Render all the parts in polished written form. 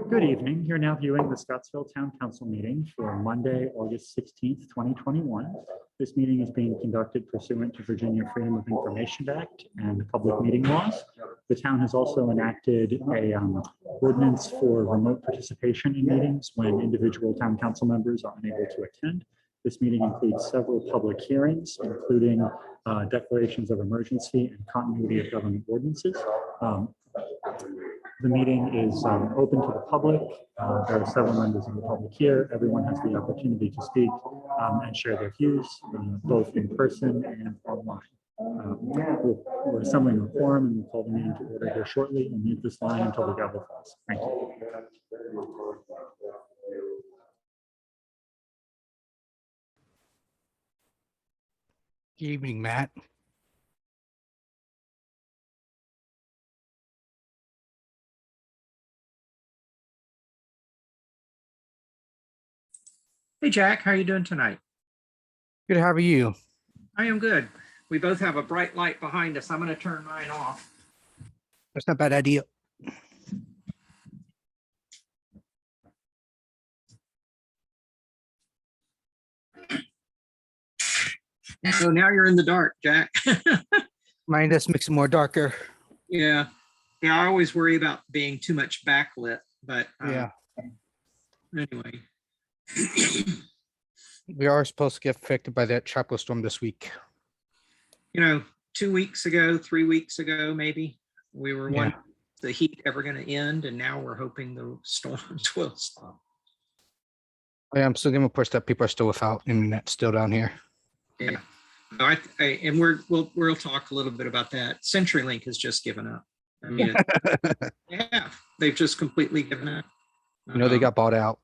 Good evening. You're now viewing the Scottsville Town Council meeting for Monday, August 16th, 2021. This meeting is being conducted pursuant to Virginia Freedom of Information Act and public meeting laws. The town has also enacted a ordinance for remote participation in meetings when individual town council members are unable to attend. This meeting includes several public hearings, including declarations of emergency and continuity of government ordinances. The meeting is open to the public. There are several members of the public here. Everyone has the opportunity to speak and share their views, both in person and online. We're assembling a quorum and we'll call the meeting to order here shortly and mute this line until the gavel falls. Thank you. Good evening, Matt. Hey, Jack, how are you doing tonight? Good. How are you? I am good. We both have a bright light behind us. I'm going to turn mine off. That's not a bad idea. So now you're in the dark, Jack. Mine just makes it more darker. Yeah. Yeah, I always worry about being too much backlit, but Yeah. Anyway. We are supposed to get affected by that tropical storm this week. You know, 2 weeks ago, 3 weeks ago, maybe, we were wondering is the heat ever going to end, and now we're hoping the storms will stop. Yeah, I'm still going to push that people are still without internet still down here. Yeah. And we'll talk a little bit about that. CenturyLink has just given up. I mean, yeah, they've just completely given up. You know, they got bought out.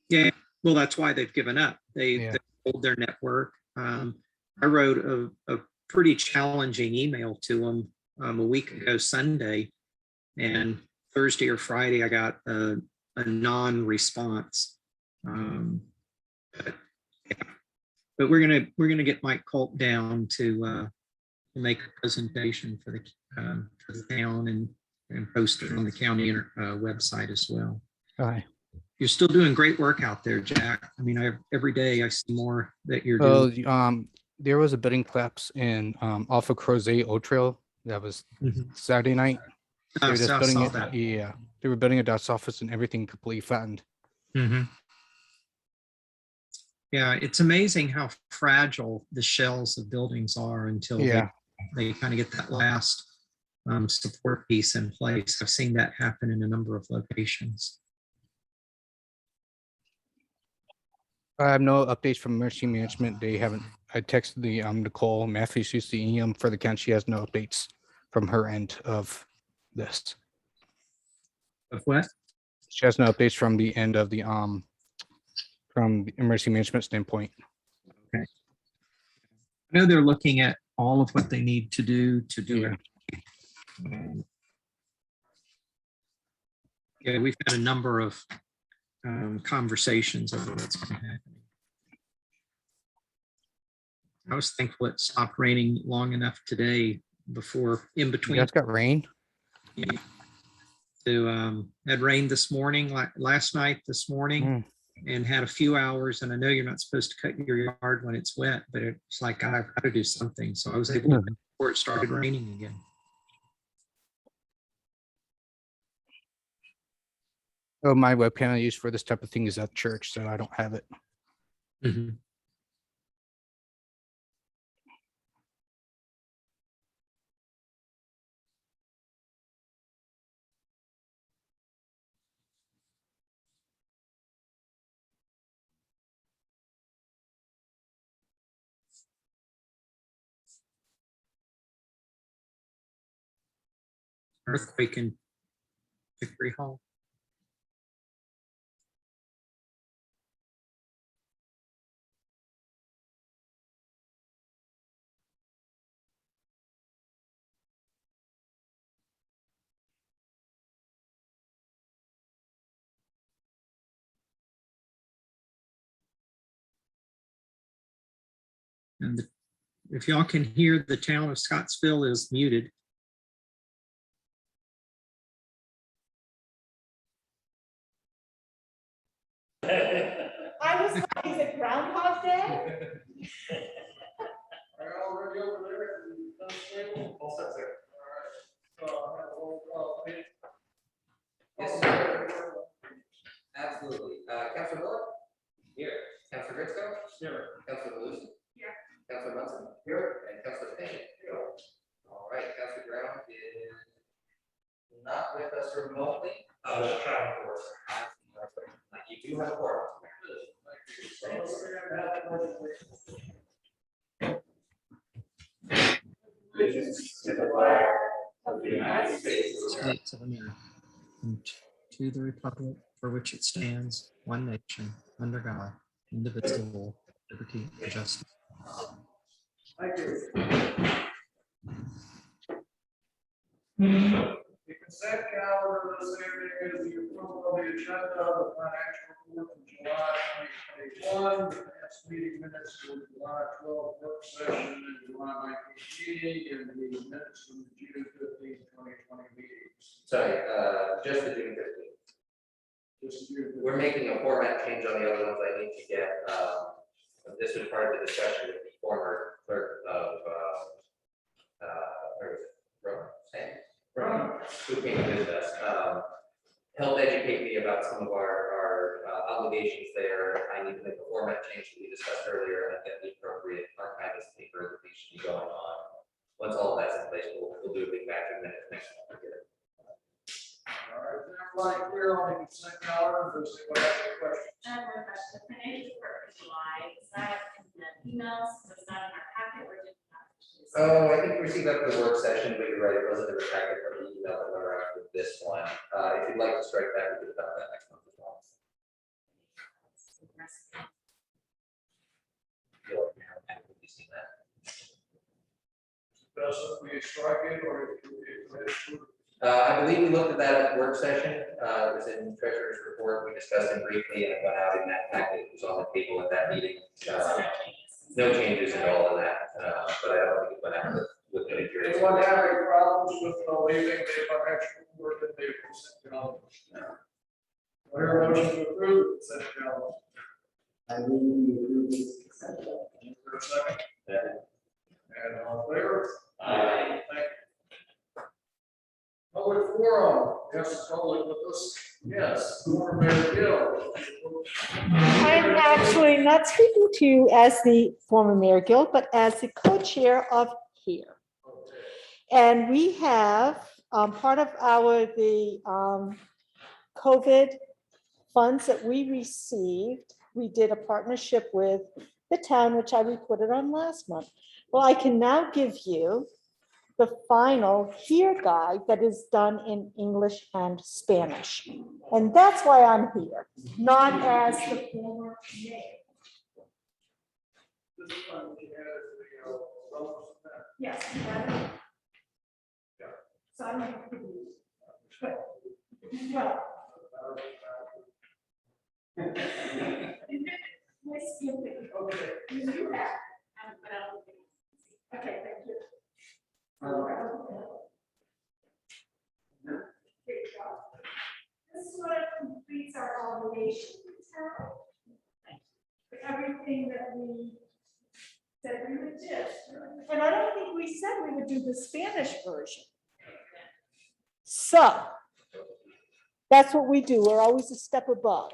Yeah, well, that's why they've given up. They sold their network. I wrote a pretty challenging email to them a week ago Sunday, and Thursday or Friday I got a non-response. But we're gonna get Mike Culp down to make a presentation for the town and post it on the county website as well. Hi. You're still doing great work out there, Jack. I mean, every day I see more that you're doing. Well, there was a building collapse in off of Crozet Old Trail. That was Saturday night. They were just building it. That. Yeah, they were building a dust office and everything completely flattened. Mm-hmm. Yeah, it's amazing how fragile the shells of buildings are until they kind of get that last support piece in place. I've seen that happen in a number of locations. I have no updates from emergency management. They haven't. I texted the Nicole Matthews, who's the EM for the county. She has no updates from her end of this. Of what? She has no updates from the end of the from the emergency management standpoint. Okay. I know they're looking at all of what they need to do it. Yeah, we've had a number of conversations over what's going to happen. I was thankful it stopped raining long enough today before in between. You guys got rain? Yeah. So had rained this morning, last night, this morning, and had a few hours. And I know you're not supposed to cut your yard when it's wet, but it's like I've got to do something. So I was able to before it started raining again. Oh, my webcam I use for this type of thing is at church, so I don't have it. Mm-hmm. Earthquake in Victory Hall. And if y'all can hear, the town of Scottsville is muted. I was like, is it Groundhog Day? Already over there. All set there. Yes, sir. Absolutely. Councilor Miller? Here. Councilor Gritsko? Here. Councilor Lucy? Here. Councilor Munson? Here. And Councilor Payne? Here. All right, Councilor Brown is not with us remotely. Just trying to work. You do have a quorum. To the flag of the United States of America, and to the republic for which it stands, one nation, under God, indivisible, liberty and justice. Thank you. The consent calendar this evening is the approval of the agenda of the financial report from July 2021, the past meeting minutes for July 12 work session and July 19 meeting, and the minutes from the June 15, 2020 meetings. Sorry, just the June 15th. Just June 15. We're making a format change on the other ones. I need to get, this was part of the discussion with the former clerk of, who came to visit us, helped educate me about some of our obligations there. I need to make a format change that we discussed earlier and get the appropriate archivist paper that these should be going on. Once all of that's in place, we'll do a big batch of minutes next month. All right, is everybody clear on the consent calendar? Does anyone have any questions? I have one question. The financial report for July, is that in the emails? Was that in our packet or did we not? Oh, I think we received that for the work session, but you're right, it wasn't in the packet from the email that went around with this one. If you'd like to strike that, we could adopt that next month as well. Have you seen that? Best if we strike it or if we I believe we looked at that at the work session. It was in treasurer's report. We discussed it briefly and it went out in that packet. It was on the table at that meeting. No changes at all in that, but I don't think it went out with any. anyone have any problems with leaving the financial report in the consent calendar? I hear a motion to approve the consent calendar. I move we approve this consent calendar. Is there a second? Yeah. And all in favor? Aye. Thank you. Public forum, yes, public with us, yes, former Mayor Gill. I'm actually not speaking to you as the former Mayor Gill, but as the co-chair of HERE. And we have, part of the COVID funds that we received, we did a partnership with the town, which I reported on last month. Well, I can now give you the final HERE guide that is done in English and Spanish. And that's why I'm here, not as the former mayor. This one we had the, Yes. we have it. So I don't have to use. But, well. My skin thing. Okay. You do that. But I don't think- Okay, thank you. This is what completes our obligation to town. For everything that we said we would do. And I don't think we said we would do the Spanish version. So that's what we do. We're always a step above.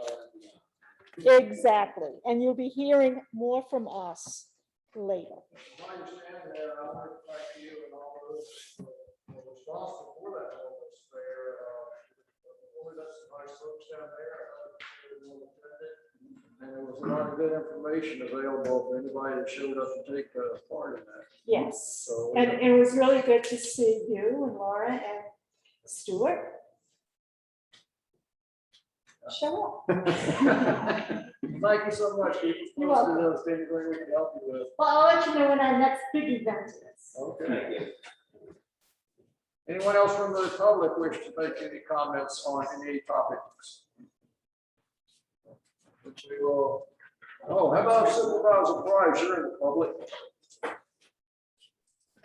Exactly. And you'll be hearing more from us later. I understand that. I want to thank you and all those responsible for that office there. Boy, that's some nice folks down there. And there was a lot of good information available for anybody that showed up and take part in that. Yes. So, And it was really good to see you and Laura and Stuart. Show up. Thank you so much. Keep us You're posted welcome. on anything we can help you with. Well, I'll let you know when our next big event is. Okay. Anyone else from the public wish to make any comments on any topics? Which we will- Oh, how about Supervisor Price? You're in the public.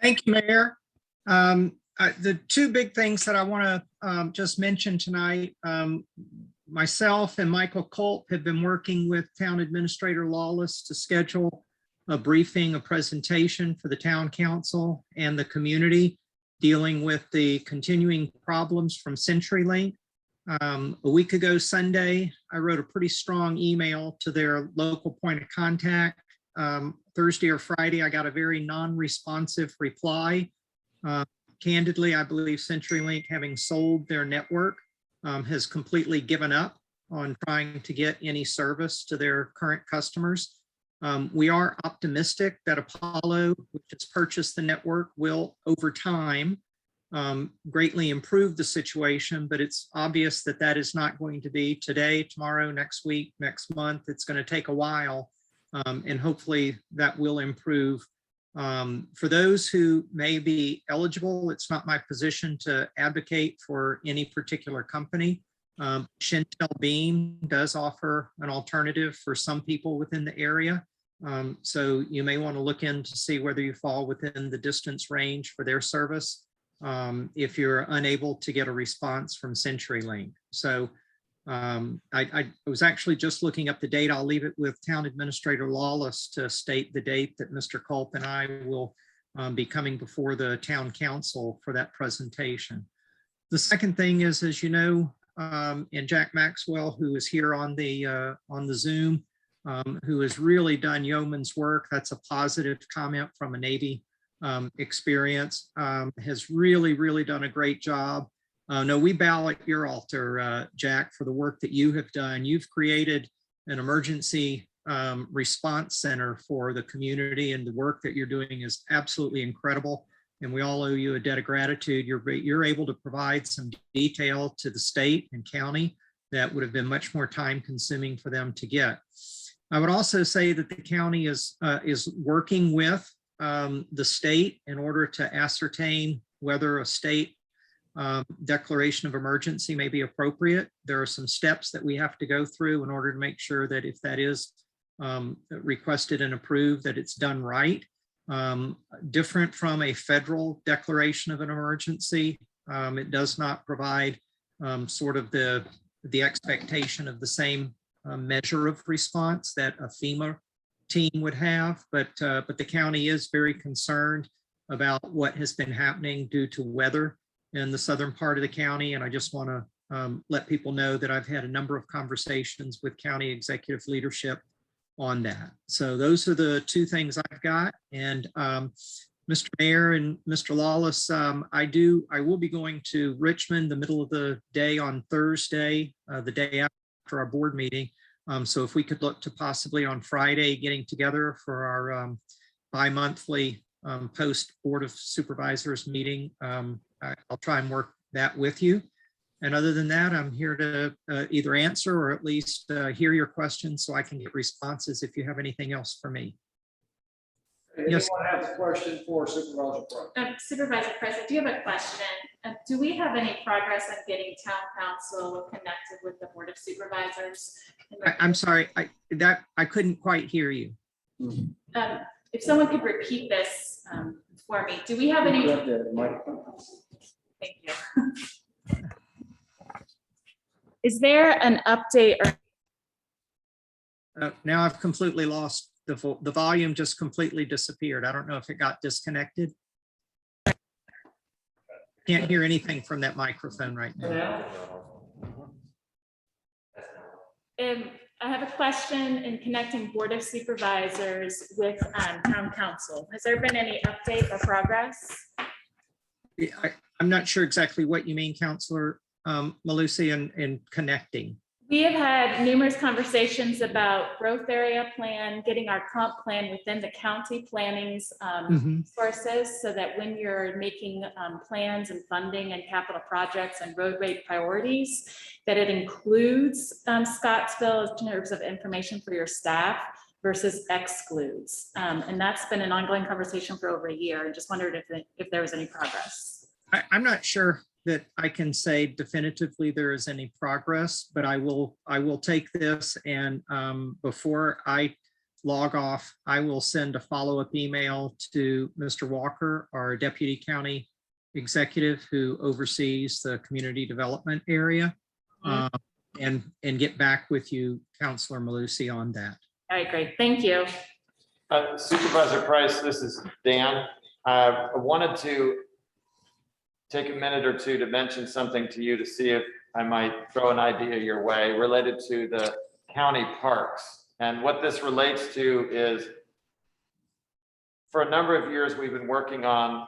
Thank you, Mayor. The two big things that I want to just mention tonight, myself and Michael Culp have been working with Town Administrator Lawless to schedule a briefing, a presentation for the Town Council and the community dealing with the continuing problems from CenturyLink. A week ago Sunday, I wrote a pretty strong email to their local point of contact. Thursday or Friday, I got a very non-responsive reply. Candidly, I believe CenturyLink, having sold their network, has completely given up on trying to get any service to their current customers. We are optimistic that Apollo, which has purchased the network, will over time greatly improve the situation, but it's obvious that that is not going to be today, tomorrow, next week, next month. It's going to take a while, and hopefully that will improve. For those who may be eligible, it's not my position to advocate for any particular company. Shentel Beam does offer an alternative for some people within the area. So you may want to look in to see whether you fall within the distance range for their service if you're unable to get a response from CenturyLink. So I was actually just looking up the date. I'll leave it with Town Administrator Lawless to state the date that Mr. Culp and I will be coming before the Town Council for that presentation. The second thing is, as you know, and Jack Maxwell, who is here on the Zoom, who has really done yeoman's work. That's a positive comment from a Navy experience, has really done a great job. No, we bow at your altar, Jack, for the work that you have done. You've created an emergency response center for the community, and the work that you're doing is absolutely incredible. And we all owe you a debt of gratitude. You're able to provide some detail to the state and county that would have been much more time consuming for them to get. I would also say that the county is working with the state in order to ascertain whether a state declaration of emergency may be appropriate. There are some steps that we have to go through in order to make sure that if that is requested and approved, that it's done right. Different from a federal declaration of an emergency, it does not provide sort of the expectation of the same measure of response that a FEMA team would have, but the county is very concerned about what has been happening due to weather in the southern part of the county. And I just want to let people know that I've had a number of conversations with county executive leadership on that. So those are the two things I've got. And Mr. Mayor and Mr. Lawless, I will be going to Richmond the middle of the day on Thursday, the day after our board meeting. So if we could look to possibly on Friday getting together for our bi-monthly post Board of Supervisors meeting, I'll try and work that with you. And other than that, I'm here to either answer or at least hear your questions so I can get responses if you have anything else for me. Yes. Anyone has a question for Supervisor Price? Supervisor Price, I do have a question. Do we have any progress on getting town council connected with the Board of Supervisors? I'm sorry, I couldn't quite hear you. If someone could repeat this for me, do we have any? Thank you. Is there an update or? Now I've completely lost the volume, just completely disappeared. I don't know if it got disconnected. Can't hear anything from that microphone right now. I have a question in connecting Board of Supervisors with Town Council. Has there been any update or progress? I'm not sure exactly what you mean, Councilor Malusi, in connecting. We have had numerous conversations about growth area plan, getting our comp plan within the county planning's sources, so that when you're making plans and funding and capital projects and roadway priorities, that it includes Scottsville in terms of information for your staff versus excludes. And that's been an ongoing conversation for over a year, and just wondered if there was any progress. I'm not sure that I can say definitively there is any progress, but I will take this, and before I log off, I will send a follow-up email to Mr. Walker, our Deputy County Executive who oversees the community development area. And get back with you, Counselor Malusi, on that. All right, great. Thank you. Supervisor Price, this is Dan. I wanted to take a minute or two to mention something to you to see if I might throw an idea your way related to the county parks. And what this relates to is, for a number of years, we've been working on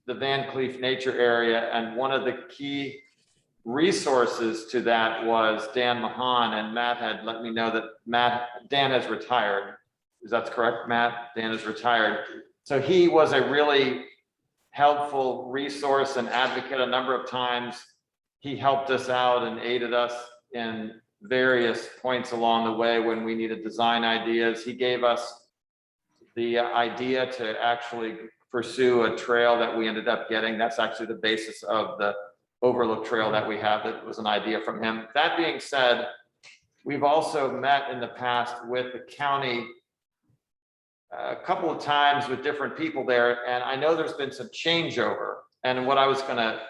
the Van Cleef Nature Area, and one of the key resources to that was Dan Mahan, and Matt had let me know that Dan has retired. Is that correct, Matt? Dan is retired. So he was a really helpful resource and advocate a number of times. He helped us out and aided us in various points along the way when we needed design ideas. He gave us the idea to actually pursue a trail that we ended up getting. That's actually the basis of the Overlook Trail that we have. That was an idea from him. That being said, we've also met in the past with the county a couple of times with different people there, and I know there's been some changeover. And what I was gonna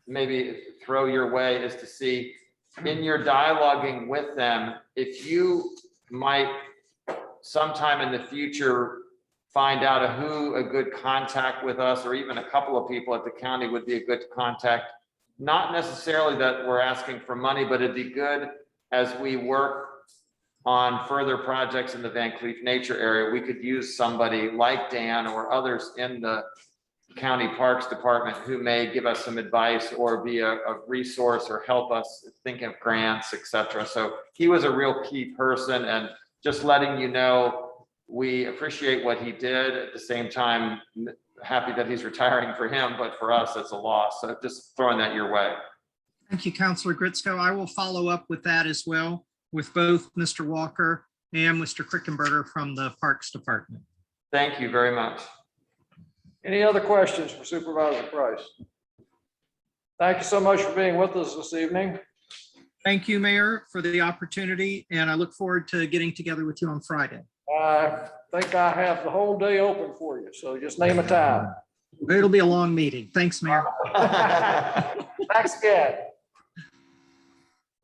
maybe throw your way is to see in your dialoguing with them, if you might sometime in the future find out who a good contact with us, or even a couple of people at the county would be a good contact. Not necessarily that we're asking for money, but it'd be good as we work on further projects in the Van Cleef Nature Area. We could use somebody like Dan or others in the County Parks Department who may give us some advice or be a resource or help us think of grants, etc. So he was a real key person, and just letting you know, we appreciate what he did. At the same time, happy that he's retiring for him, but for us, it's a loss. So just throwing that your way. Thank you, Counselor Gritzko. I will follow up with that as well, with both Mr. Walker and Mr. Krickenberger from the Parks Department. Thank you very much. Any other questions for Supervisor Price? Thank you so much for being with us this evening. Thank you, Mayor, for the opportunity, and I look forward to getting together with you on Friday. I think I have the whole day open for you, so just name a time. It'll be a long meeting. Thanks, Mayor. Thanks again.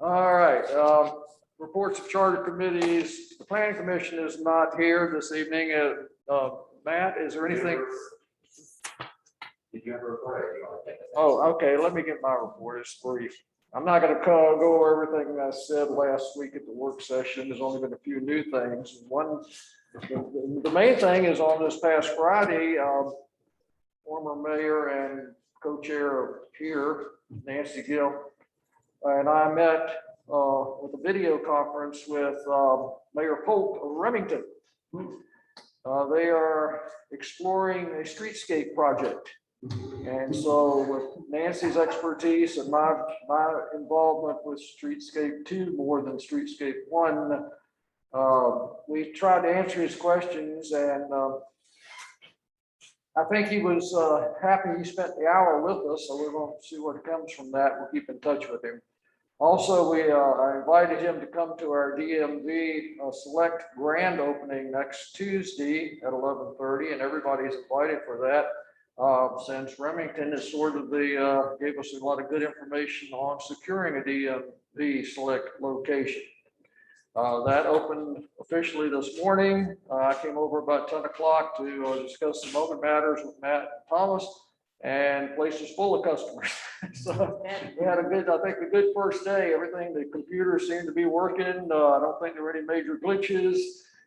All right, reports of charter committees. The planning commission is not here this evening. Matt, is there anything? Did you have a report? Or do you want to take this? Oh, okay, let me get my report. It's brief. I'm not going to go over everything I said last week at the work session. There's only been a few new things. One, the main thing is on this past Friday, former mayor and co-chair here, Nancy Gill, and I met with a video conference with Mayor Polk of Remington. They are exploring a streetscape project. And so with Nancy's expertise and my involvement with Streetscape 2 more than Streetscape 1, we tried to answer his questions, and I think he was happy he spent the hour with us, so we're going to see what comes from that. We'll keep in touch with him. Also, I invited him to come to our DMV select grand opening next Tuesday at 11:30, and everybody's invited for that. Since Remington is sort of gave us a lot of good information on securing a DMV select location. That opened officially this morning. I came over about 10 o'clock to discuss some open matters with Matt and Thomas, and the place is full of customers. So we had I think a good first day. Everything, the computers seemed to be working. I don't think there were any major glitches.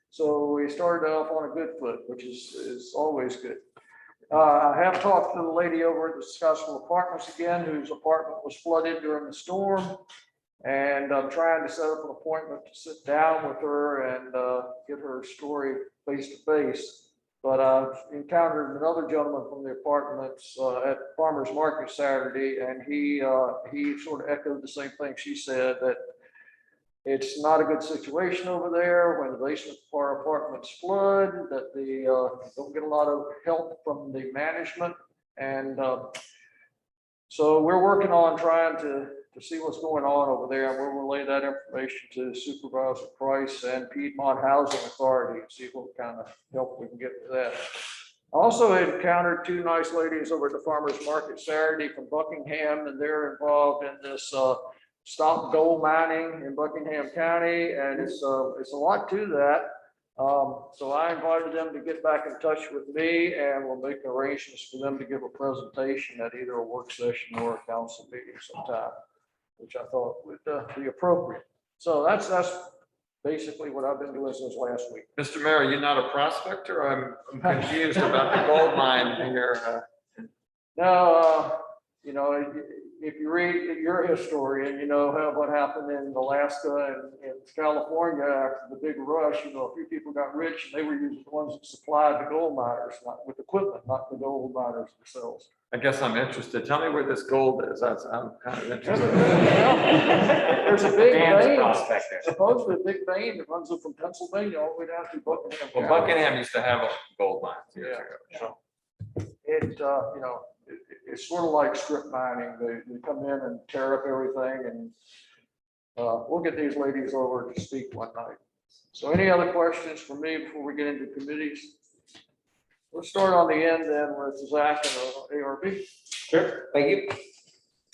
So we started off on a good foot, which is always good. I have talked to the lady over at the Scottsville Apartments again, whose apartment was flooded during the storm. And I'm trying to set up an appointment to sit down with her and get her story face to face. But I've encountered another gentleman from the apartments at Farmers Market Saturday, and he sort of echoed the same thing she said, that it's not a good situation over there when the basement of our apartments flood, that they don't get a lot of help from the management. And so we're working on trying to to see what's going on over there, and we'll relay that information to Supervisor Price and Piedmont Housing Authority and see what kind of help we can get with that. I also encountered two nice ladies over at the farmer's market Saturday from Buckingham, and they're involved in this stop gold mining in Buckingham County, and it's a lot to that. So I invited them to get back in touch with me, and we'll make arrangements for them to give a presentation at either a work session or a council meeting sometime, which I thought would be appropriate. So that's basically what I've been doing since last week. Mr. Mayor, you're not a prospector? I'm confused about the gold mine here. No, you know, if you read, you're a historian, you know what happened in Alaska and California after the big rush. You know, a few people got rich and they were usually the ones that supplied the gold miners, not with equipment, not the gold miners themselves. I guess I'm interested. Tell me where this gold is. I'm kind of interested. There's a big Dan's vein, prospector. supposedly a big vein that runs up from Pennsylvania all the way down to Buckingham. Well, County. Buckingham used to have a gold mine years Yeah. ago. So it, you know, it's sort of like strip mining. They come in and tear up everything, and we'll get these ladies over to speak one night. So any other questions for me before we get into committees? Let's start on the end then with Zach and ARB. Sure, thank you.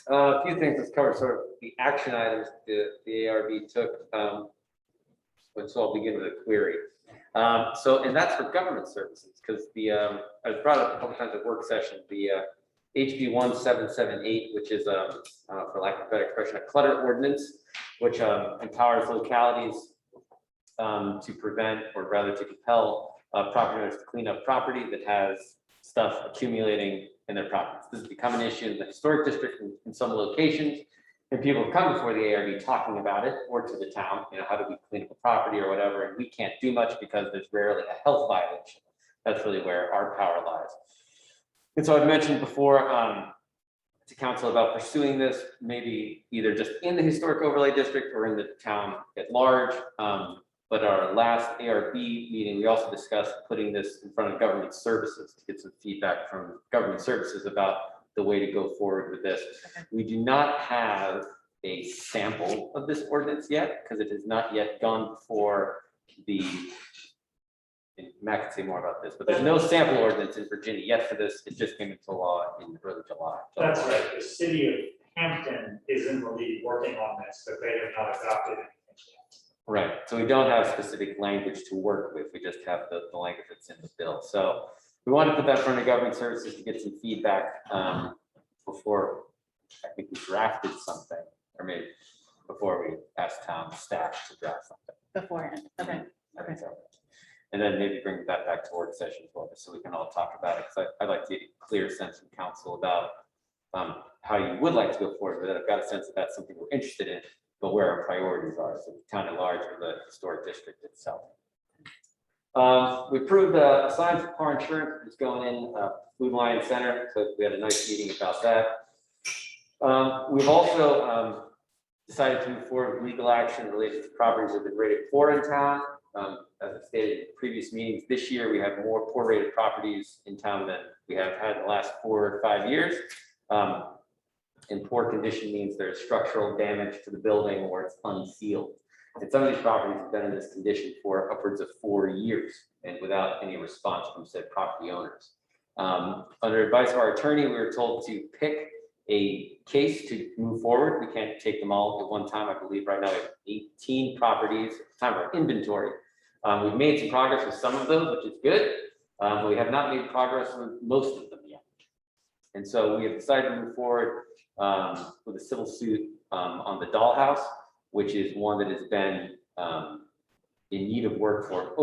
A few things let's cover, sort of the action items the ARB took. So I'll begin with a query. And that's for government services, because I was brought up a couple times at work session, the HB 1778, which is for lack of a better expression, a clutter ordinance, which empowers localities to prevent, or rather to compel, property owners to clean up property that has stuff accumulating in their properties. This has become an issue in the historic district in some locations, and people have come before the ARB talking about it, or to the town, you know, how do we clean up a property or whatever, and we can't do much because there's rarely a health violation. That's really where our power lies. And so I've mentioned before to council about pursuing this, maybe either just in the historic overlay district or in the town at large. But our last ARB meeting, we also discussed putting this in front of government services to get some feedback from government services about the way to go forward with this. Okay. We do not have a sample of this ordinance yet, because it has not yet gone before the, and Matt can say more about this, but there's no sample ordinance in Virginia yet for this. It just came into law in early July. That's right. The city of Hampton is in the lead working on this, but they have not adopted anything yet. Right. So we don't have specific language to work with. We just have the language that's in the bill. So we want to put that in front of government services to get some feedback before I think we drafted something, or maybe before we asked town staff to draft something. Beforehand. Okay. Okay. So, and then maybe bring that back to work session as well, just so we can all talk about it. Because I'd like to get a clear sense from council about how you would like to go forward with it. I've got a sense that that's something we're interested in, but where our priorities are, so the town at large or the historic district itself. We approved a sign for car insurance that's going in Food Lion Center, so we had a nice meeting about that. We've also decided to move forward with legal action related to properties that have been rated poor in town. As I stated in previous meetings, this year we have more poor rated properties in town than we have had in the last 4 or 5 years. In poor condition means there's structural damage to the building or it's unsealed. And some of these properties have been in this condition for upwards of 4 years and without any response from said property owners. Under advice of our attorney, we were told to pick a case to move forward. We can't take them all at one time. I believe right now we have 18 properties at the time of our inventory. We've made some progress with some of those, which is good. But we have not made progress with most of them yet. And so we have decided to move forward with a civil suit on the dollhouse, which is one that has been in need of work for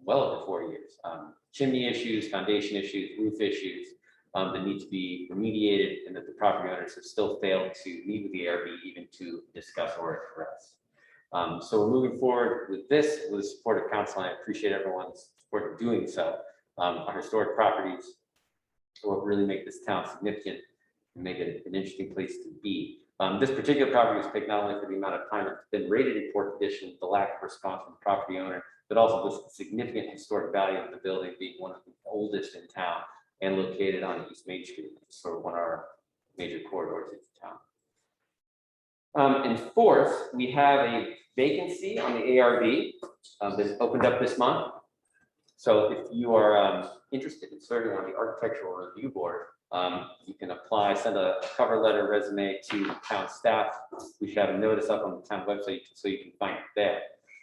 well over 4 years. Chimney issues, foundation issues, roof issues that need to be remediated, and that the property owners have still failed to meet with the ARB even to discuss or address. So we're moving forward with this with the support of council, and I appreciate everyone's support in doing so. Our historic properties are what really make this town significant and make it an interesting place to be. This particular property was picked not only for the amount of time it's been rated in poor condition, the lack of response from the property owner, but also the significant historic value of the building being one of the oldest in town and located on East Main Street, sort of one of our major corridors into town. And fourth, we have a vacancy on the ARB that opened up this month. So if you are interested in serving on the Architectural Review Board, you can apply, send a cover letter, resume to town staff. We should have a notice up on the town website so you can find it there.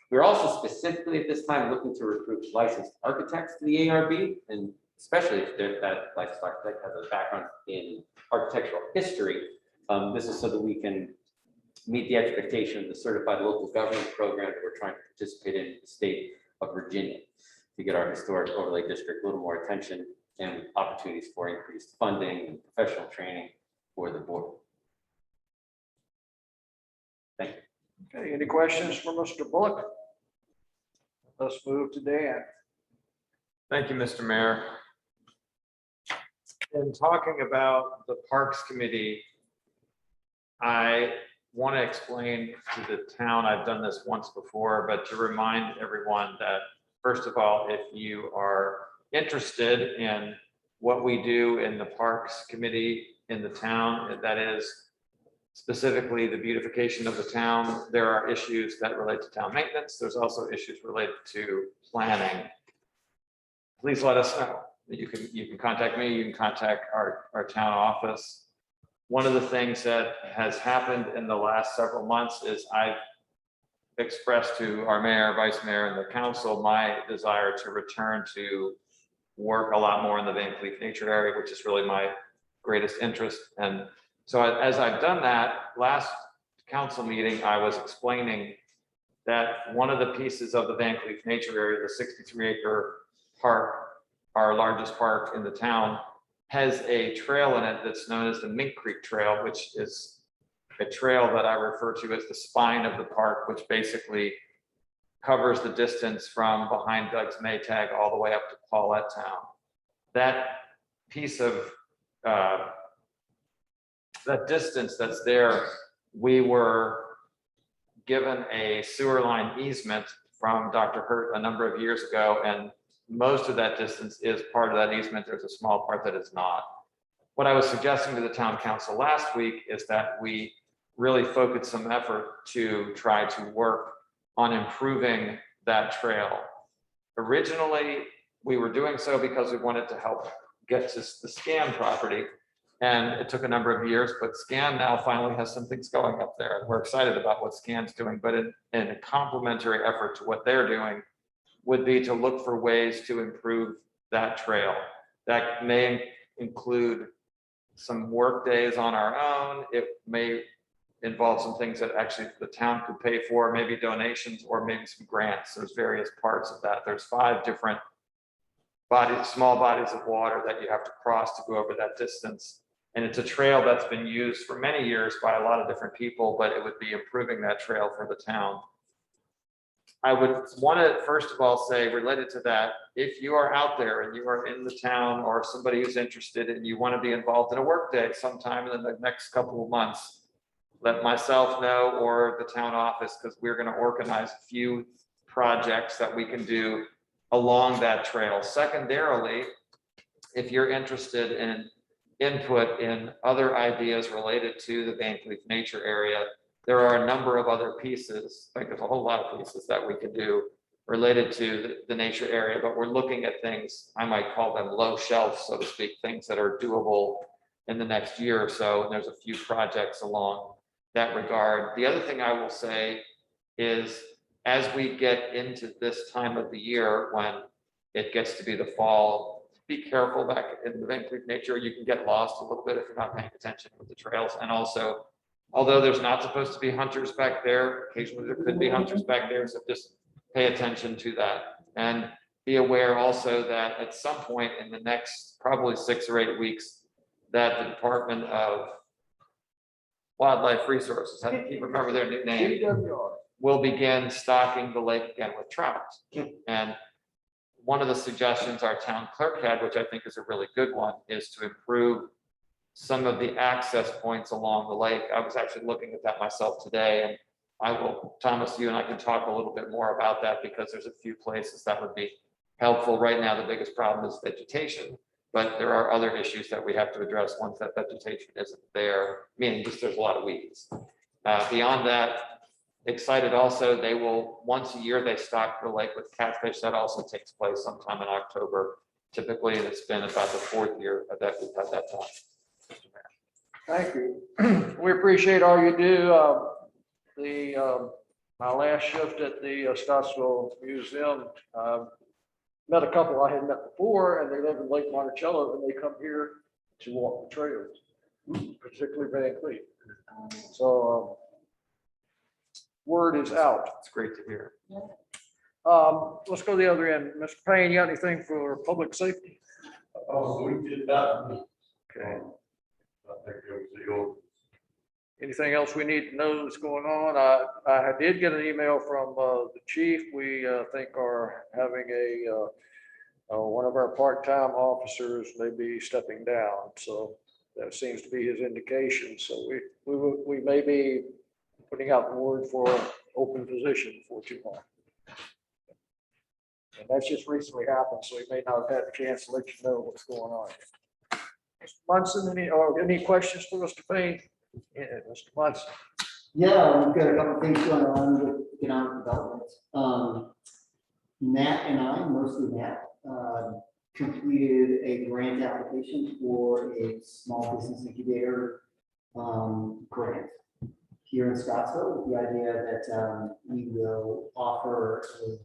We're also specifically at this time looking to recruit licensed architects to the ARB, and especially if that licensed architect has a background in architectural history. This is so that we can meet the expectation of the certified local government program that we're trying to participate in the state of Virginia to get our historic overlay district a little more attention and opportunities for increased funding and professional training for the board. Thank you. Okay, any questions for Mr. Bullock? Let's move to Dan. Thank you, Mr. Mayor. In talking about the Parks Committee, I want to explain to the town, I've done this once before, but to remind everyone that, first of all, if you are interested in what we do in the Parks Committee in the town, that is specifically the beautification of the town, there are issues that relate to town maintenance. There's also issues related to planning. Please let us know. You can contact me, you can contact our town office. One of the things that has happened in the last several months is I've expressed to our mayor, vice mayor, and the council my desire to return to work a lot more in the Van Cleef nature area, which is really my greatest interest. And so as I've done that, last council meeting, I was explaining that one of the pieces of the Van Cleef nature area, the 63-acre park, our largest park in the town, has a trail in it that's known as the Mink Creek Trail, which is a trail that I refer to as the spine of the park, which basically covers the distance from behind Doug's Maytag all the way up to Paulette Town. That piece of that distance that's there, we were given a sewer line easement from Dr. Hurt a number of years ago, and most of that distance is part of that easement. There's a small part that is not. What I was suggesting to the town council last week is that we really focus some effort to try to work on improving that trail. Originally, we were doing so because we wanted to help get to the Scan property, and it took a number of years, but Scan now finally has some things going up there, and we're excited about what Scan's doing. But in a complementary effort to what they're doing would be to look for ways to improve that trail. That may include some work days on our own. It may involve some things that actually the town could pay for, maybe donations or maybe some grants. There's various parts of that. There's 5 different small bodies of water that you have to cross to go over that distance. And it's a trail that's been used for many years by a lot of different people, but it would be improving that trail for the town. I would want to first of all say, related to that, if you are out there and you are in the town or somebody who's interested and you want to be involved in a work day sometime in the next couple of months, let myself know or the town office, because we're going to organize a few projects that we can do along that trail. Secondarily, if you're interested in input in other ideas related to the Van Cleef nature area, there are a number of other pieces, like there's a whole lot of pieces that we could do related to the nature area, but we're looking at things, I might call them low shelf, so to speak, things that are doable in the next year or so. And there's a few projects along that regard. The other thing I will say is, as we get into this time of the year, when it gets to be the fall, be careful back in the Van Cleef nature. You can get lost a little bit if you're not paying attention with the trails. And also, although there's not supposed to be hunters back there, occasionally there could be hunters back there, so just pay attention to that. And be aware also that at some point in the next probably 6 or 8 weeks, that the Department of Wildlife Resources, I can't remember their new name, will begin stocking the lake again with trout. And one of the suggestions our town clerk had, which I think is a really good one, is to improve some of the access points along the lake. I was actually looking at that myself today, and I will, Thomas, you and I can talk a little bit more about that, because there's a few places that would be helpful. Right now, the biggest problem is vegetation, but there are other issues that we have to address once that vegetation isn't there, meaning just there's a lot of weeds. Beyond that, excited also, they will, once a year, they stock the lake with catfish. That also takes place sometime in October. Typically, it's been about the 4th year that we've had that time. Thank you. We appreciate all you do. My last shift at the Scottsville Museum, met a couple I had met before, and they live in Lake Monticello, and they come here to walk the trails, particularly Van Cleef. So word is out. It's great to hear. Let's go to the other end. Mr. Payne, you got anything for public safety? Oh, we did not. Okay. I think it was the old. Anything else we need to know that's going on? I did get an email from the chief. We think are having one of our part-time officers may be stepping down. So that seems to be his indication. So we may be putting out the word for an open position for too long. And that's just recently happened, so we may not have had a chance to let you know what's going on. Mr. Munson, any questions for Mr. Payne? Yeah, Mr. Munson. Yeah, we've got a couple of things going on with economic development. Matt and I, mostly Matt, completed a grant application for a small business incubator grant here in Scottsville, with the idea that we will offer a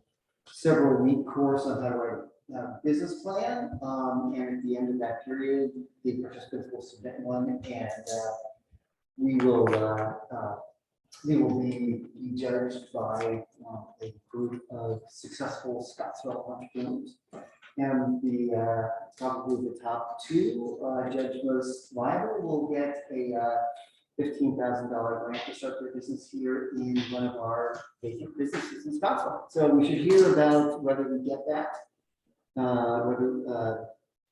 several-week course on how to write a business plan, and at the end of that period, the participants will submit one, and we will be judged by a group of successful Scottsville entrepreneurs. And probably the top 2 judged most viable will get a $15,000 grant to start their business here in one of our vacant businesses in Scottsville. So we should hear about whether we get that,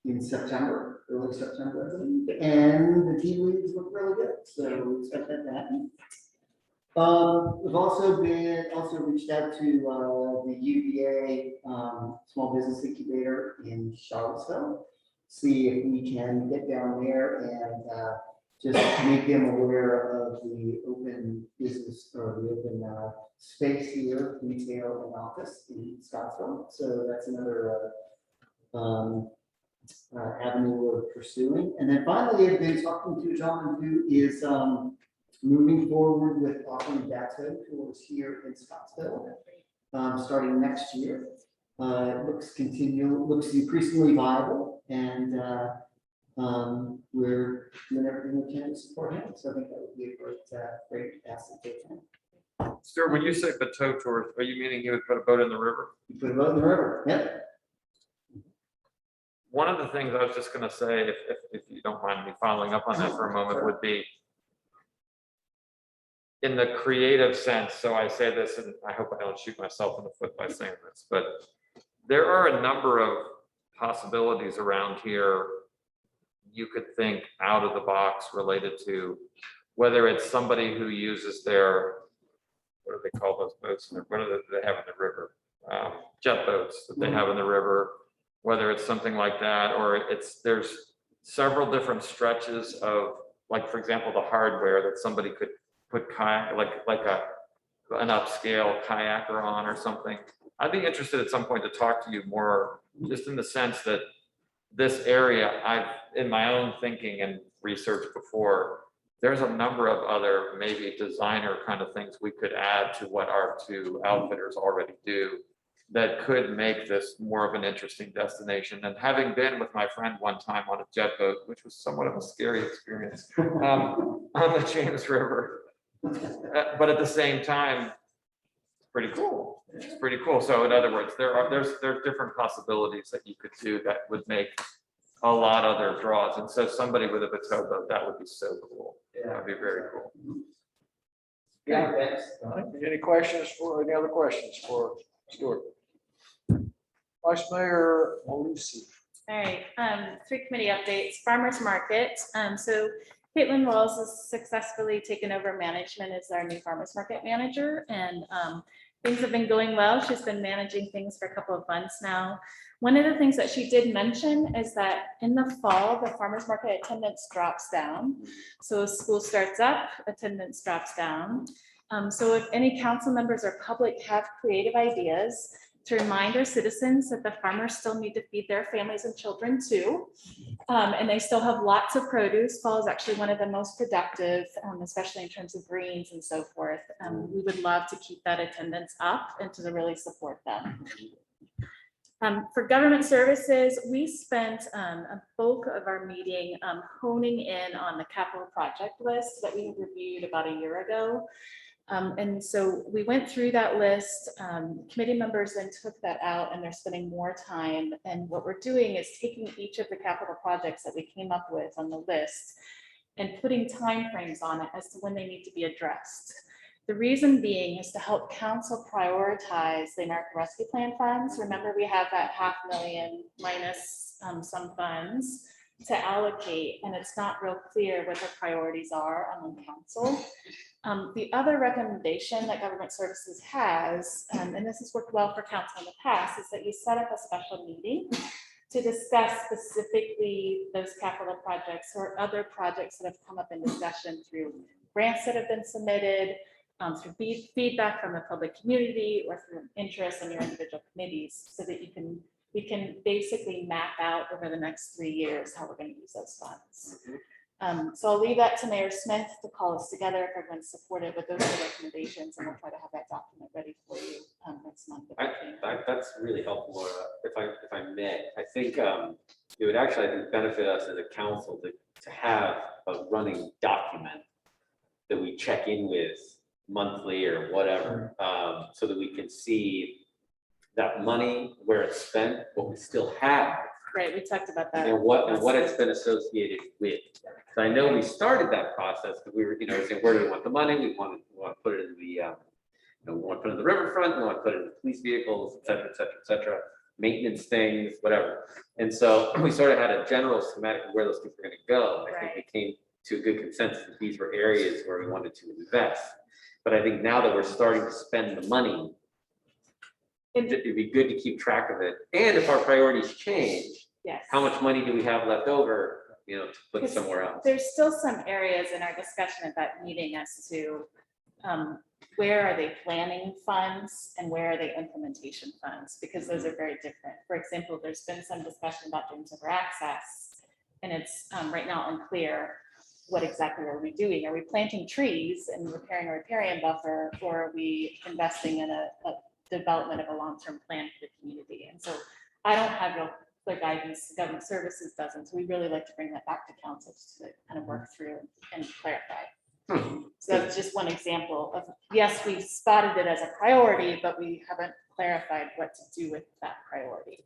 in September, early September, I believe. And the tea leaves look really good, so we expect that to happen. We've also reached out to the UVA Small Business Incubator in Charlottesville, see if we can get down there and just make them aware of the open business or the open space here, retail and office in Scottsville. So that's another avenue we're pursuing. And then finally, I've been talking to a gentleman who is moving forward with offering backhoe tours here in Scottsville, starting next year. It looks increasingly viable, and we're doing everything we can to support him. So I think that would be a great asset to him. Stuart, when you say bateau tours, are you meaning you would put a boat in the river? You put a boat in the river, yep. One of the things I was just going to say, if you don't mind me following up on that for a moment, would be in the creative sense. So I say this, and I hope I don't shoot myself in the foot by saying this, but there are a number of possibilities around here. You could think out of the box related to whether it's somebody who uses their, what do they call those boats? What do they have in the river? Jet boats that they have in the river, whether it's something like that, or there's several different stretches of, like, for example, the hardware that somebody could put kayak, like an upscale kayaker on or something. I'd be interested at some point to talk to you more, just in the sense that this area, I've, in my own thinking and research before, there's a number of other maybe designer kind of things we could add to what our 2 outfitters already do that could make this more of an interesting destination. And having been with my friend one time on a jet boat, which was somewhat of a scary experience on the James River, but at the same time, it's pretty cool. It's pretty cool. So in other words, there's different possibilities that you could do that would make a lot of other draws. And so somebody with a bateau boat, that would be so cool. That would be very cool. Yeah, thanks. Any other questions for Stuart? Vice Mayor Lucy. All right, 3 committee updates, farmers market. So Caitlin Walls has successfully taken over management as our new farmers market manager, and Things have been going well. She's been managing things for a couple of months now. One of the things that she did mention is that in the fall, the farmer's market attendance drops down. So as school starts up, attendance drops down. So if any council members or public have creative ideas, to remind our citizens that the farmers still need to feed their families and children too. And they still have lots of produce. Fall is actually one of the most productive, especially in terms of greens and so forth. We would love to keep that attendance up and to really support them. For government services, we spent a bulk of our meeting honing in on the capital project list that we reviewed about a year ago. And so we went through that list. Committee members then took that out and they're spending more time. And what we're doing is taking each of the capital projects that we came up with on the list and putting timeframes on it as to when they need to be addressed. The reason being is to help council prioritize the American Rescue Plan funds. Remember, we have that $500,000 minus some funds to allocate, and it's not real clear what the priorities are among council. The other recommendation that government services has, and this has worked well for council in the past, is that you set up a special meeting to discuss specifically those capital projects or other projects that have come up in discussion through grants that have been submitted, through feedback from the public community, or through interest in your individual committees, so that we can basically map out over the next 3 years how we're going to use those funds. So I'll leave that to Mayor Smith to call us together if everyone's supportive with those recommendations, and we'll try to have that document ready for you next month. That's really helpful, Laura. If I may, I think it would actually, I think, benefit us as a council to have a running document that we check in with monthly or whatever, so that we can see that money, where it's spent, what we still have. Right, we talked about that. And what it's been associated with. So I know we started that process because we were, saying, where do we want the money? We want to put it in the, we want to put it in the riverfront, we want to put it in the police vehicles, et cetera, et cetera, et cetera, maintenance things, whatever. And so we sort of had a general schematic of where those things were going to go. I think we came to a good consensus that these were areas where we wanted to invest. But I think now that we're starting to spend the money, it'd be good to keep track of it. And if our priorities change, yes, how much money do we have left over, to put somewhere else? There's still some areas in our discussion at that meeting as to where are they planning funds and where are they implementation funds, because those are very different. For example, there's been some discussion about Dreams Over Access, and it's right now unclear what exactly are we doing. Are we planting trees and repairing a riparian buffer, or are we investing in a development of a long-term plan for the community? And so I don't have real clear guidance, government services doesn't, so we really like to bring that back to council to kind of work through and clarify. So that's just one example of, yes, we spotted it as a priority, but we haven't clarified what to do with that priority.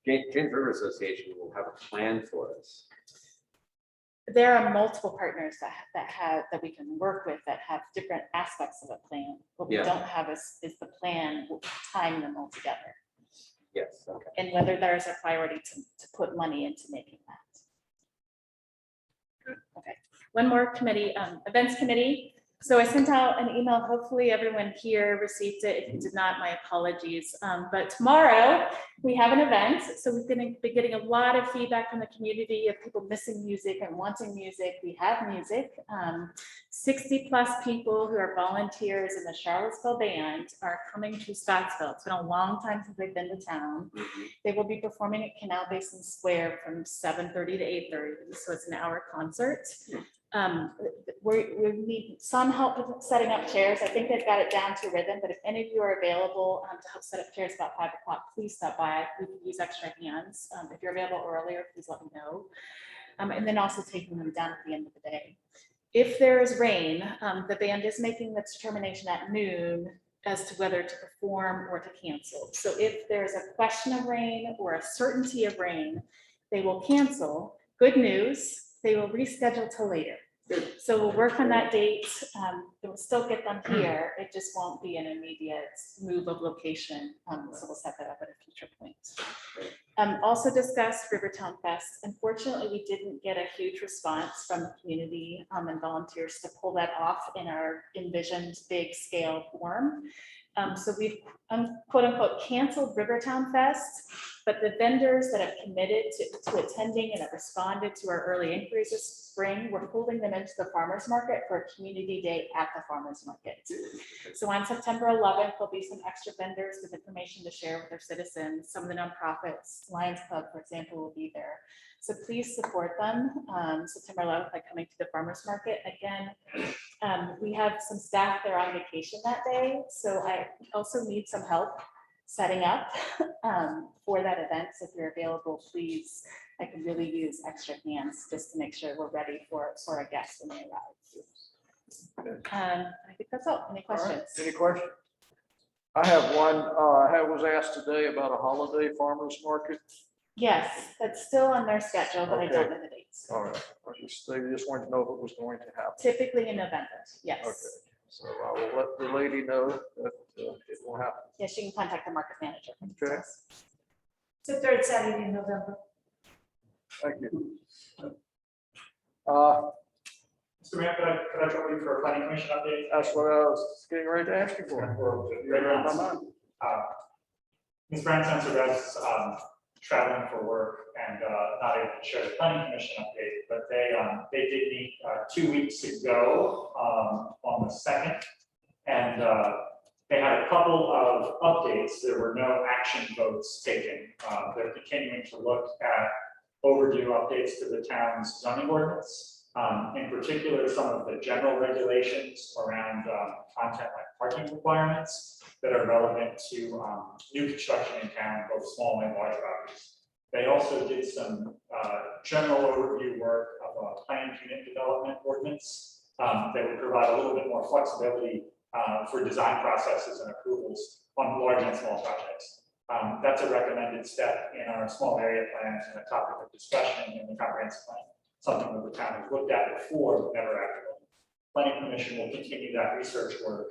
James River Association will have a plan for us. There are multiple partners that we can work with that have different aspects of a plan. What we don't have is the plan tying them all together. Yes. Okay. And whether there's a priority to put money into making that. Okay. One more committee, events committee. So I sent out an email. Hopefully everyone here received it. If you did not, my apologies. But tomorrow we have an event. So we're going to be getting a lot of feedback from the community of people missing music and wanting music. We have music. 60+ people who are volunteers in the Charlottesville band are coming to Scottsville. It's been a long time since they've been to town. They will be performing at Canal Basin Square from 7:30 to 8:30. So it's an hour concert. We need some help with setting up chairs. I think they've got it down to rhythm, but if any of you are available to help set up chairs about 5 o'clock, please stop by. We could use extra hands. If you're available earlier, please let me know. And then also taking them down at the end of the day. If there is rain, the band is making the determination at noon as to whether to perform or to cancel. So if there's a question of rain or a certainty of rain, they will cancel. Good news, they will reschedule till later. So we'll work on that date. We'll still get them here. It just won't be an immediate move of location. So we'll set that up at a future point. Also discussed Rivertown Fest. Unfortunately, we didn't get a huge response from the community and volunteers to pull that off in our envisioned big scale form. So we've quote unquote canceled Rivertown Fest, but the vendors that have committed to attending and have responded to our early inquiries this spring, we're pulling them into the farmer's market for a community day at the farmer's market. So on September 11th, there'll be some extra vendors with information to share with their citizens. Some of the nonprofits, Lions Club, for example, will be there. So please support them September 11th by coming to the farmer's market. Again, we have some staff that are on vacation that day. So I also need some help setting up for that event. So if you're available, please, I can really use extra hands just to make sure we're ready for our guests when they arrive. I think that's all. Any questions? Any questions? I have one. I was asked today about a holiday farmer's market. Yes, that's still on their schedule, but I don't Okay. know the dates. All right. They just wanted to know if it was going to happen. Typically in November, yes. Okay. So I will let the lady know that it will happen. Yes, you can contact the market manager. Okay. It's the third Saturday in November. Thank you. Mr. Mayor, could I drop you for a planning commission update? That's what I was getting ready to ask you for. You read my mind. Ms. Brown Spencer was traveling for work and not able to share the planning commission update, but they did meet 2 weeks ago on the 2nd. And they had a couple of updates. There were no action votes taken. They're continuing to look at overdue updates to the town's zoning ordinance. In particular, some of the general regulations around content like parking requirements that are relevant to new construction in town, both small and large properties. They also did some general overview work of a planned unit development ordinance that would provide a little bit more flexibility for design processes and approvals on large and small projects. That's a recommended step in our small area plans and a topic of discussion in the comprehensive plan. Something that the town has looked at before, but never acted on. Planning Commission will continue that research work,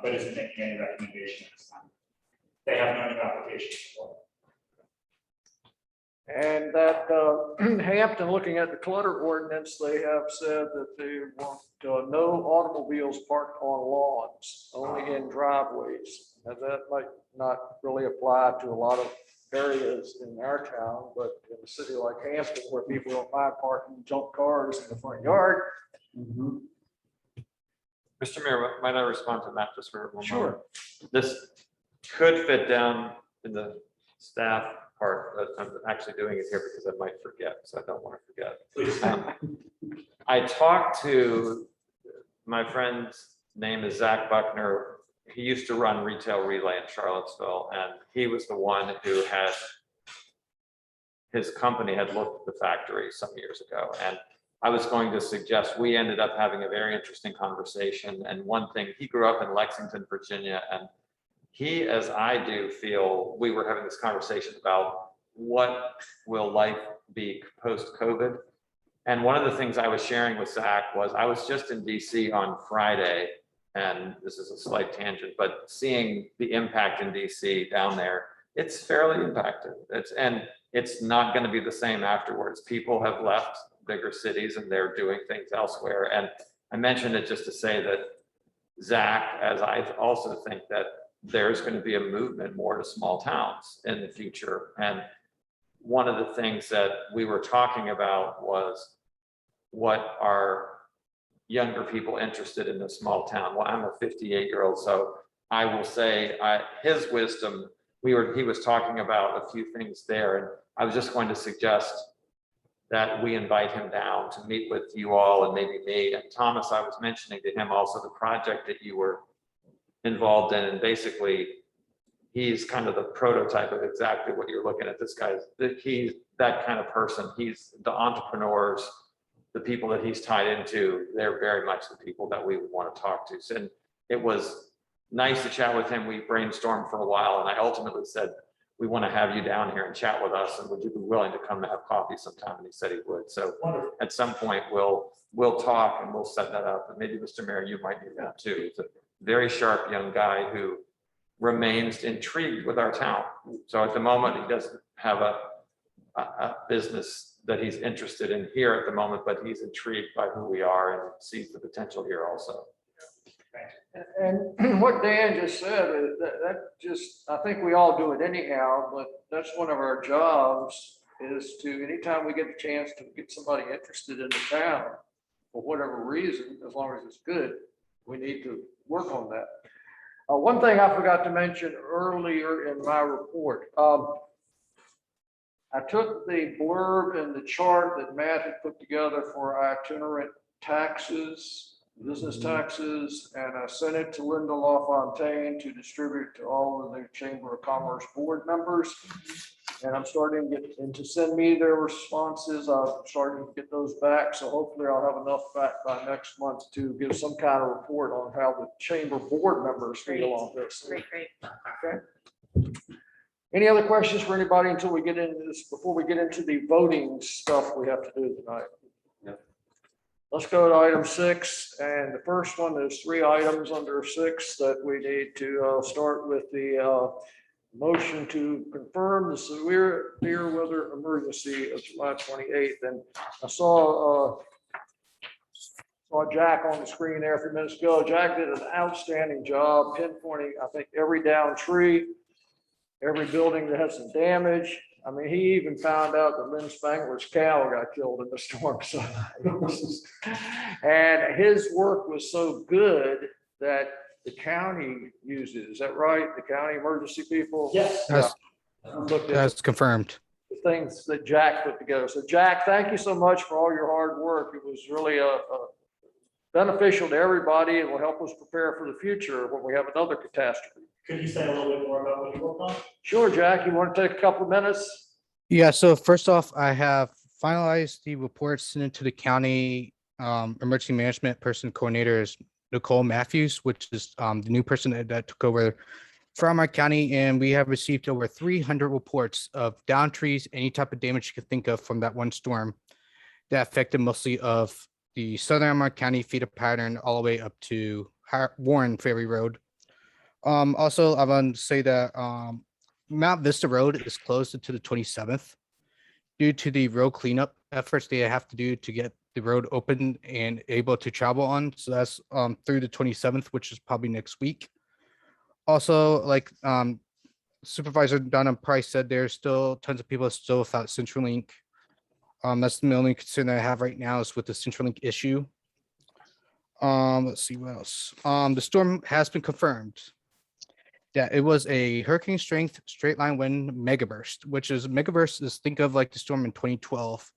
but isn't making any recommendation at this time. They have no new applications for. And that Hampton, looking at the clutter ordinance, they have said that they want no automobiles parked on lawns, only in driveways. Now that might not really apply to a lot of areas in our town, but in a city like Hampton, where people don't mind parking junk cars in the front yard. Mr. Mayor, might I respond to that just for a moment? Sure. This could fit down in the staff part, but I'm actually doing it here because I might forget, so I don't want to forget. Please. I talked to my friend's name is Zach Buckner. He used to run Retail Relay in Charlottesville, and he was the one who had, his company had looked at the factory some years ago. And I was going to suggest, we ended up having a very interesting conversation. And one thing, he grew up in Lexington, Virginia, and he, as I do, feel we were having this conversation about what will life be post-COVID. And one of the things I was sharing with Zach was I was just in DC on Friday, and this is a slight tangent, but seeing the impact in DC down there, it's fairly impacted. It's not going to be the same afterwards. People have left bigger cities and they're doing things elsewhere. And I mentioned it just to say that Zach, as I also think that there's going to be a movement more to small towns in the future. And one of the things that we were talking about was what are younger people interested in a small town. Well, I'm a 58-year-old, so I will say his wisdom, he was talking about a few things there, and I was just going to suggest that we invite him down to meet with you all and maybe me. And Thomas, I was mentioning to him also the project that you were involved in, and basically he's kind of the prototype of exactly what you're looking at. This guy's, he's that kind of person. He's the entrepreneurs, the people that he's tied into, they're very much the people that we would want to talk to. So, and it was nice to chat with him. We brainstormed for a while, and I ultimately said, we want to have you down here and chat with us, and would you be willing to come to have coffee sometime? And he said he would. So Wonderful. At some point we'll talk and we'll set that up. And maybe Mr. Mayor, you might do that too. He's a very sharp young guy who remains intrigued with our town. So at the moment, he doesn't have a business that he's interested in here at the moment, but he's intrigued by who we are and sees the potential here also. And what Dan just said, I think we all do it anyhow, but that's one of our jobs is to, anytime we get the chance to get somebody interested in the town, for whatever reason, as long as it's good, we need to work on that. One thing I forgot to mention earlier in my report, I took the blurb and the chart that Matt had put together for our itinerant taxes, business taxes, and I sent it to Linda LaFontaine to distribute to all of the Chamber of Commerce board members. And I'm starting to get them to send me their responses. I'm starting to get those back. So hopefully I'll have enough back by next month to give some kind of report on how the chamber board members feel on this. Great. Okay. Any other questions for anybody until we get into this, before we get into the voting stuff we have to do tonight? No. Let's go to item 6. And the first one is 3 items under 6 that we need to start with the motion to confirm the severe weather emergency of July 28th. And I saw Jack on the screen there a few minutes ago. Jack did an outstanding job pinpointing, I think, every downed tree, every building that has some damage. I mean, he even found out that Lynn Spangler's cow got killed in the storm. So, and his work was so good that the county used it. Is that right? The county emergency people? Yes. That's, Looked at that's confirmed. the things that Jack put together. So Jack, thank you so much for all your hard work. It was really beneficial to everybody. It will help us prepare for the future when we have another catastrophe. Could you say a little bit more about what you worked on? Sure, Jack, you want to take a couple of minutes? Yeah, so first off, I have finalized the reports sent into the county emergency management person coordinator is Nicole Matthews, which is the new person that took over from our county. And we have received over 300 reports of downed trees, any type of damage you could think of from that one storm that affected mostly of the southern Armagh County feeder pattern all the way up to Warren Ferry Road. Also, I want to say that Mount Vista Road is closed until the 27th due to the road cleanup efforts they have to do to get the road open and able to travel on. So that's through the 27th, which is probably next week. Also, like Supervisor Donna Price said, there's still tons of people still without CenturyLink. That's the only concern I have right now is with the CenturyLink issue. Let's see what else. The storm has been confirmed that it was a hurricane strength straight line wind megaburst, which is megaburst is think of like the storm in 2012,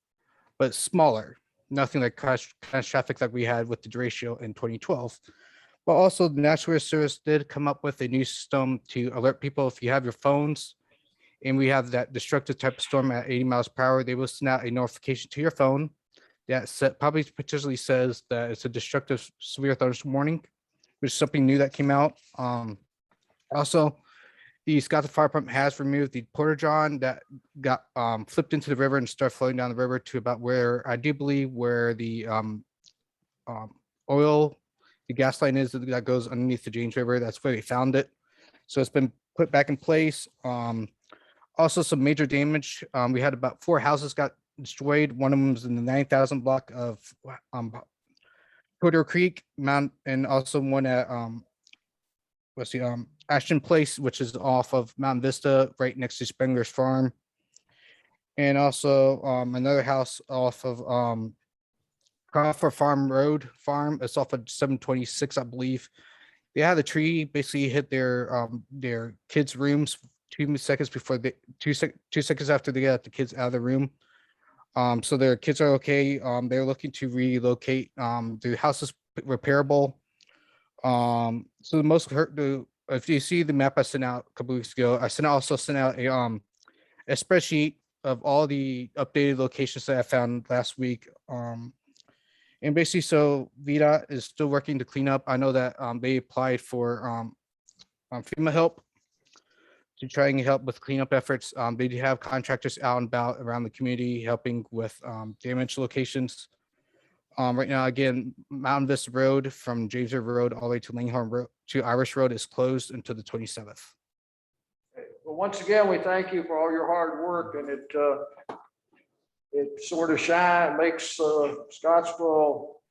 but smaller. Nothing like crash traffic like we had with the derecho in 2012. But also the National Weather Service did come up with a new system to alert people if you have your phones and we have that destructive type of storm at 80 miles per hour, they will send out a notification to your phone that probably potentially says that it's a destructive severe thunderstorm warning, which is something new that came out. Also, the Scottsville Fire Department has removed the porta john that got flipped into the river and started flowing down the river to about where I do believe where the oil, the gas line is that goes underneath the James River. That's where they found it. So it's been put back in place. Also, some major damage. We had about 4 houses got destroyed. One of them was in the 9,000 block of Porter Creek Mount, and also one at Ashton Place, which is off of Mount Vista, right next to Spengler's Farm, and also another house off of Crawford Farm. It's off of 726, I believe. They had a tree basically hit their kids' rooms 2 seconds before 2 seconds after they got the kids out of the room. So their kids are okay. They're looking to relocate. The house is repairable. So the most hurt, if you see the map I sent out a couple weeks ago, I also sent out a spreadsheet of all the updated locations that I found last week. And basically, so VDOT is still working to clean up. I know that they applied for FEMA help to try and help with cleanup efforts. They do have contractors out and about around the community helping with damaged locations. Right now, again, Mountain Vista Road from James River Road all the way to Langhorne Road to Irish Road is closed until the 27th. Well, once again, we thank you for all your hard work, and it sort of makes Scottsville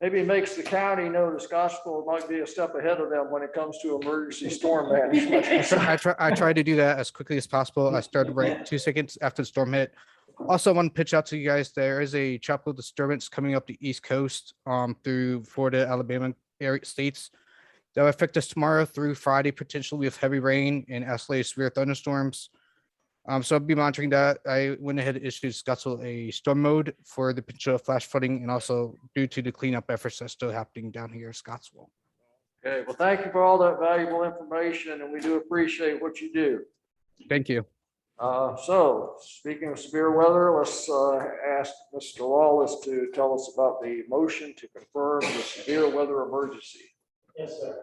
maybe makes the county know that Scottsville might be a step ahead of them when it comes to emergency storm management. I tried to do that as quickly as possible. I started right 2 seconds after the storm hit. Also, I want to pitch out to you guys. There is a tropical disturbance coming up the East Coast through Florida, Alabama area states that will affect us tomorrow through Friday, potentially with heavy rain and isolated severe thunderstorms. So I'll be monitoring that. I went ahead and issued Scottsville a storm mode for the potential of flash flooding and also due to the cleanup efforts that's still happening down here in Scottsville. Okay, well, thank you for all that valuable information, and we do appreciate what you do. Thank you. So speaking of severe weather, let's ask Mr. Wallace to tell us about the motion to confirm the severe weather emergency. Yes, sir.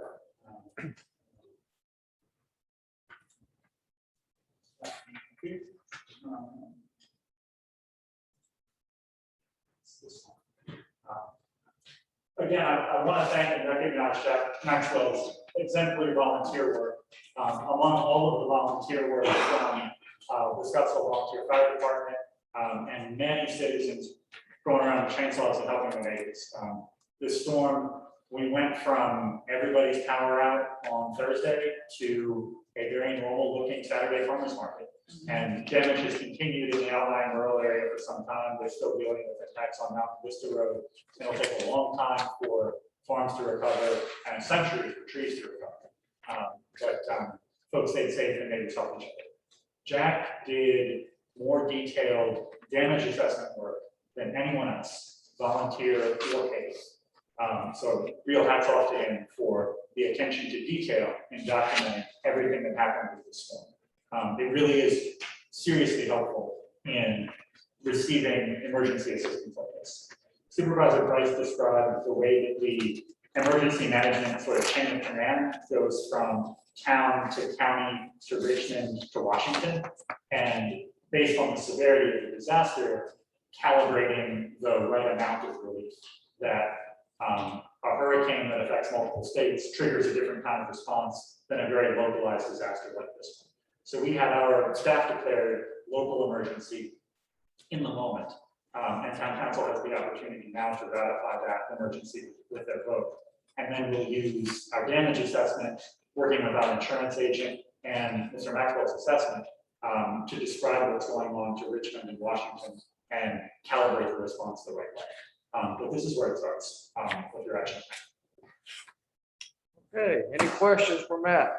Again, I want to thank and recognize Jack Maxwell's exemplary volunteer work. Among all of the volunteer work from the Scottsville Volunteer Fire Department and many citizens going around with chainsaws and helping the neighbors. This storm, we went from everybody's power out on Thursday to a very normal looking Saturday farmers market. And damage has continued in the outlying rural area for some time. They're still dealing with attacks on Mountain Vista Road. It'll take a long time for farms to recover and a century for trees to recover. But folks stayed safe and neighbors helped each other. Jack did more detailed damage assessment work than anyone else, volunteer or paid. So real hats off to him for the attention to detail in documenting everything that happened with this storm. It really is seriously helpful in receiving emergency assistance like this. Supervisor Price described the way that the emergency management sort of chain of command goes from town to county to Richmond to Washington. And based on the severity of the disaster, calibrating the right amount of relief that a hurricane that affects multiple states triggers a different kind of response than a very localized disaster like this one. So we had our staff declared local emergency in the moment, and town council has the opportunity now to ratify that emergency with their vote. And then we'll use our damage assessment, working with our insurance agent and Mr. Maxwell's assessment to describe what's going on to Richmond and Washington and calibrate the response the right way. But this is where it starts with your action. Okay, any questions for Matt?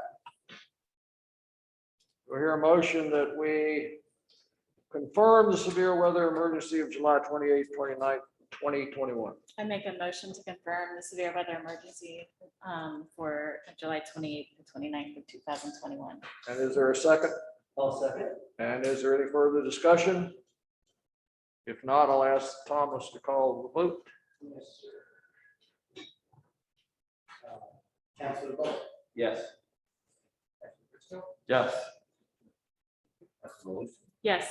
We'll hear a motion that we confirm the severe weather emergency of July 28th, 29th, 2021. I make a motion to confirm the severe weather emergency for July 28th and 29th of 2021. And is there a second? I'll second. And is there any further discussion? If not, I'll ask Thomas to call the vote. Yes, sir. Councilor Buck. Yes. Yes. Yes.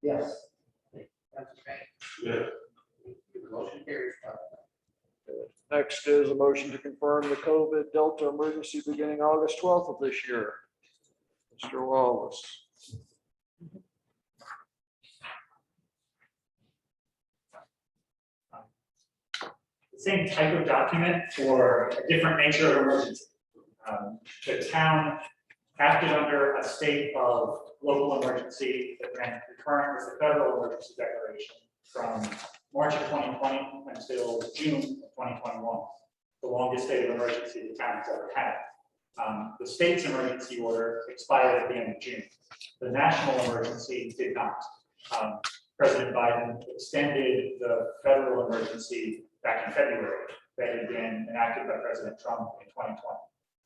Yes. Yeah. Motion carries. Next is a motion to confirm the COVID Delta emergency beginning August 12th of this year. Mr. Wallace. The same type of document for a different nature of emergency. The town acted under a state of local emergency that ran concurrent with the federal emergency declaration from March of 2020 until June of 2021, the longest state of emergency the town has ever had. The state's emergency order expired at the end of June. The national emergency did not. President Biden extended the federal emergency back in February that had been enacted by President Trump in 2020.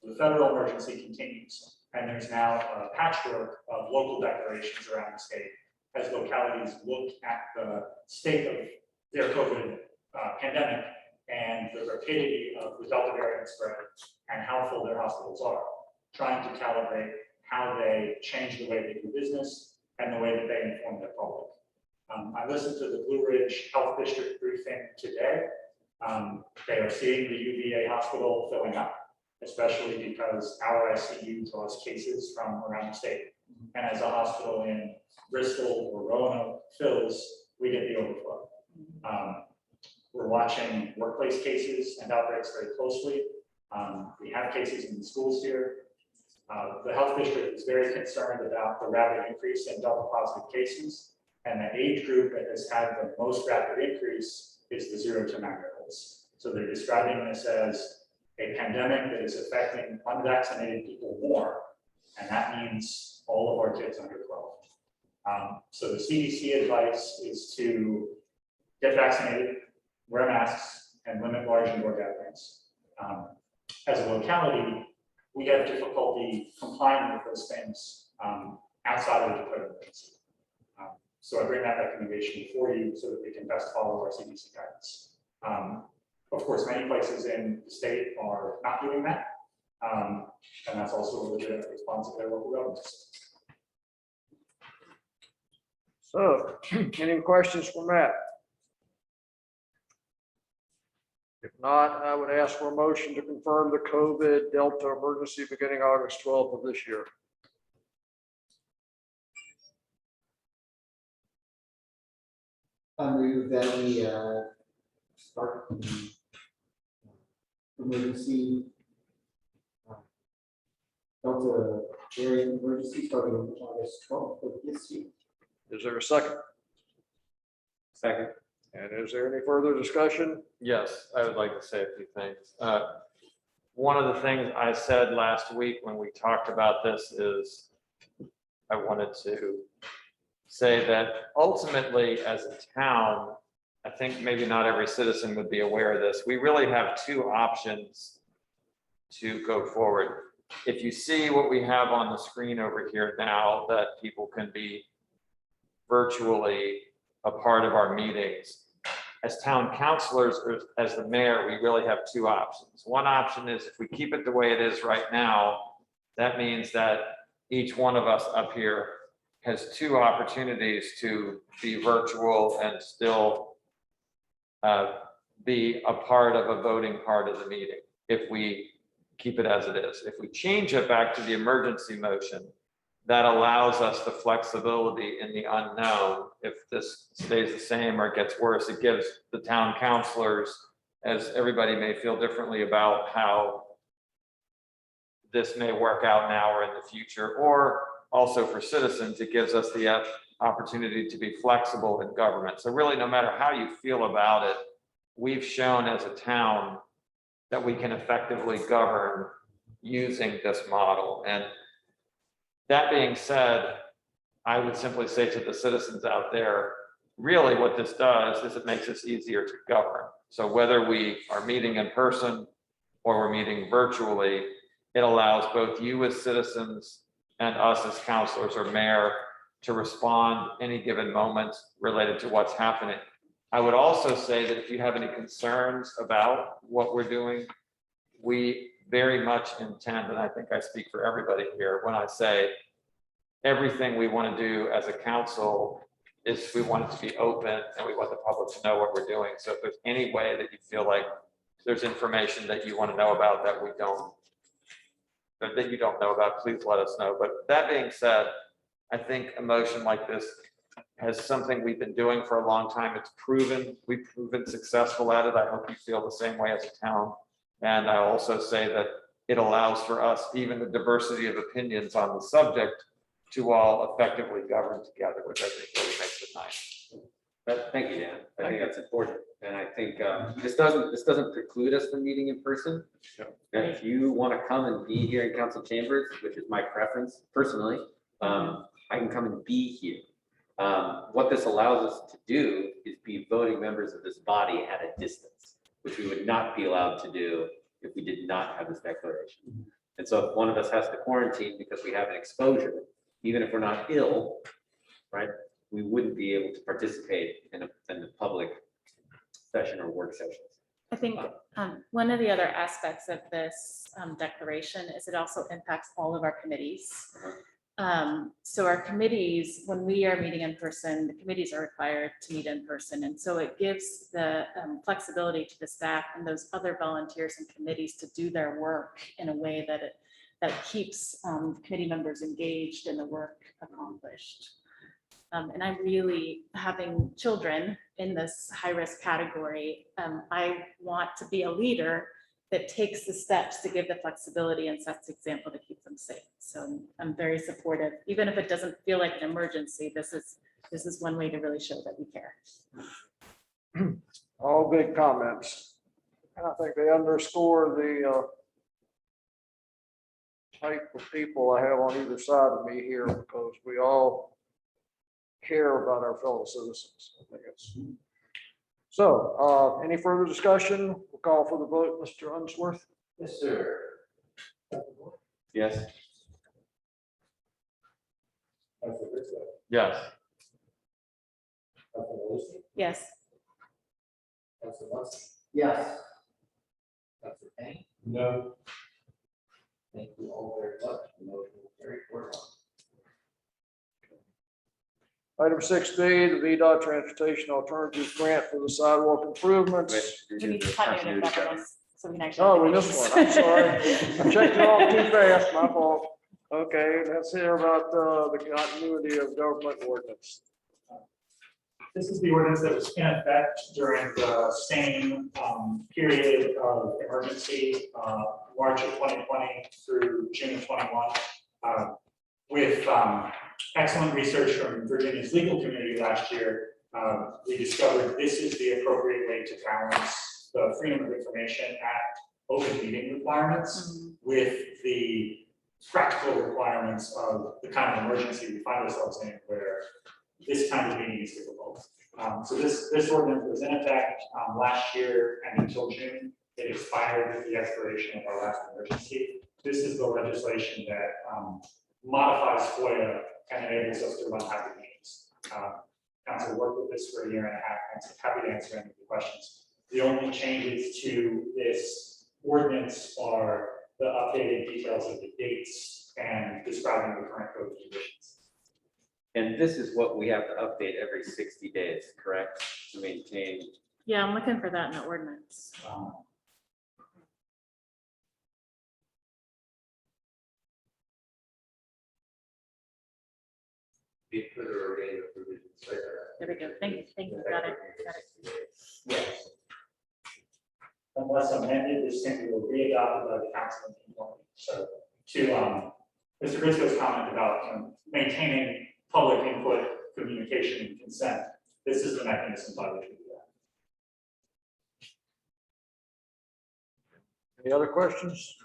The federal emergency continues, and there's now a patchwork of local declarations around the state as localities look at the state of their COVID pandemic and the rapidity of the Delta variant spread and how full their hospitals are, trying to calibrate how they change the way they do business and the way that they inform the public. I listened to the Blue Ridge Health District briefing today. They are seeing the UVA hospital filling up, especially because our ICU draws cases from around the state. And as a hospital in Bristol or Roanoke fills, we get the overflow. We're watching workplace cases and outbreaks very closely. We have cases in the schools here. The health district is very concerned about the rapid increase in Delta positive cases. And the age group that has had the most rapid increase is the 0 to 9-year-olds. So they're describing this as a pandemic that is affecting unvaccinated people more. And that means all of our kids under 12. So the CDC advice is to get vaccinated, wear masks, and limit large indoor gatherings. As a locality, we have difficulty complying with those things outside of the declared emergency. So I bring that recommendation for you so that we can best follow our CDC guidance. Of course, many places in the state are not doing that. And that's also a legitimate response of their local governments. So, any questions for Matt? If not, I would ask for a motion to confirm the COVID Delta emergency beginning August 12th of this year. I move that we start the emergency Delta variant emergency starting on August 12th of this year. Is there a second? Second. And is there any further discussion? Yes, I would like to say a few things. One of the things I said last week when we talked about this is I wanted to say that ultimately as a town, I think maybe not every citizen would be aware of this. We really have two options to go forward. If you see what we have on the screen over here now, that people can be virtually a part of our meetings. As town councilors or as the mayor, we really have two options. One option is if we keep it the way it is right now, that means that each one of us up here has two opportunities to be virtual and still be a part of a voting part of the meeting if we keep it as it is. If we change it back to the emergency motion, that allows us the flexibility in the unknown. If this stays the same or gets worse, it gives the town councilors, as everybody may feel differently about how this may work out now or in the future, or also for citizens, it gives us the opportunity to be flexible in government. So really, no matter how you feel about it, we've shown as a town that we can effectively govern using this model. And that being said, I would simply say to the citizens out there, really what this does is it makes us easier to govern. So whether we are meeting in person or we're meeting virtually, it allows both you as citizens and us as councilors or mayor to respond any given moment related to what's happening. I would also say that if you have any concerns about what we're doing, we very much intend, and I think I speak for everybody here when I say everything we want to do as a council is we want it to be open and we want the public to know what we're doing. So if there's any way that you feel like there's information that you want to know about that we don't, that you don't know about, please let us know. But that being said, I think a motion like this has something we've been doing for a long time. It's proven, we've proven successful at it. I hope you feel the same way as a town. And I also say that it allows for us, even the diversity of opinions on the subject, to all effectively govern together, which I think really makes it nice. Thank you, Dan. I think that's important. And I think this doesn't preclude us from meeting in person. And if you want to come and be here in council chambers, which is my preference personally, I can come and be here. What this allows us to do is be voting members of this body at a distance, which we would not be allowed to do if we did not have this declaration. And so if one of us has to quarantine because we have an exposure, even if we're not ill, right, we wouldn't be able to participate in the public session or work sessions. I think one of the other aspects of this declaration is it also impacts all of our committees. So our committees, when we are meeting in person, the committees are required to meet in person. And so it gives the flexibility to the staff and those other volunteers and committees to do their work in a way that keeps committee members engaged and the work accomplished. And I'm really, having children in this high-risk category, I want to be a leader that takes the steps to give the flexibility and sets the example to keep them safe. So I'm very supportive, even if it doesn't feel like an emergency. This is one way to really show that we care. All good comments. And I think they underscore the type of people I have on either side of me here, because we all care about our fellow citizens. I think it's. So, any further discussion? We'll call for the vote. Mr. Unsworth? Yes, sir. Yes. Yes. Yes. Yes. No. Thank you all very much. The motion will carry forward. Item 6B, the VDOT Transportation Alternatives Grant for the sidewalk improvements. We need to continuity of governance, so we can actually. Oh, we missed one. I'm sorry. I checked it off too fast. My fault. Okay, let's hear about the continuity of government ordinance. This is the ordinance that was in effect during the same period of emergency, March of 2020 through June of 21. With excellent research from Virginia's legal community last year, we discovered this is the appropriate way to balance the Freedom of Information Act open meeting requirements with the practical requirements of the kind of emergency we find ourselves in, where this kind of meeting is difficult. So this ordinance was in effect last year and until June. It expired with the expiration of our last emergency. This is the legislation that modifies FOIA and enables us to run hybrid meetings. Council worked with this for a year and a half, and I'm happy to answer any of the questions. The only changes to this ordinance are the updated details of the dates and describing the current code conditions. And this is what we have to update every 60 days, correct? To maintain. Yeah, I'm looking for that in the ordinance. There we go. Thank you. Got it. Yes. Unless amended, this simply will be adopted by the council. So to Mr. Briscoe's comment about maintaining public input, communication, and consent, this is the mechanism by which we do that. Any other questions?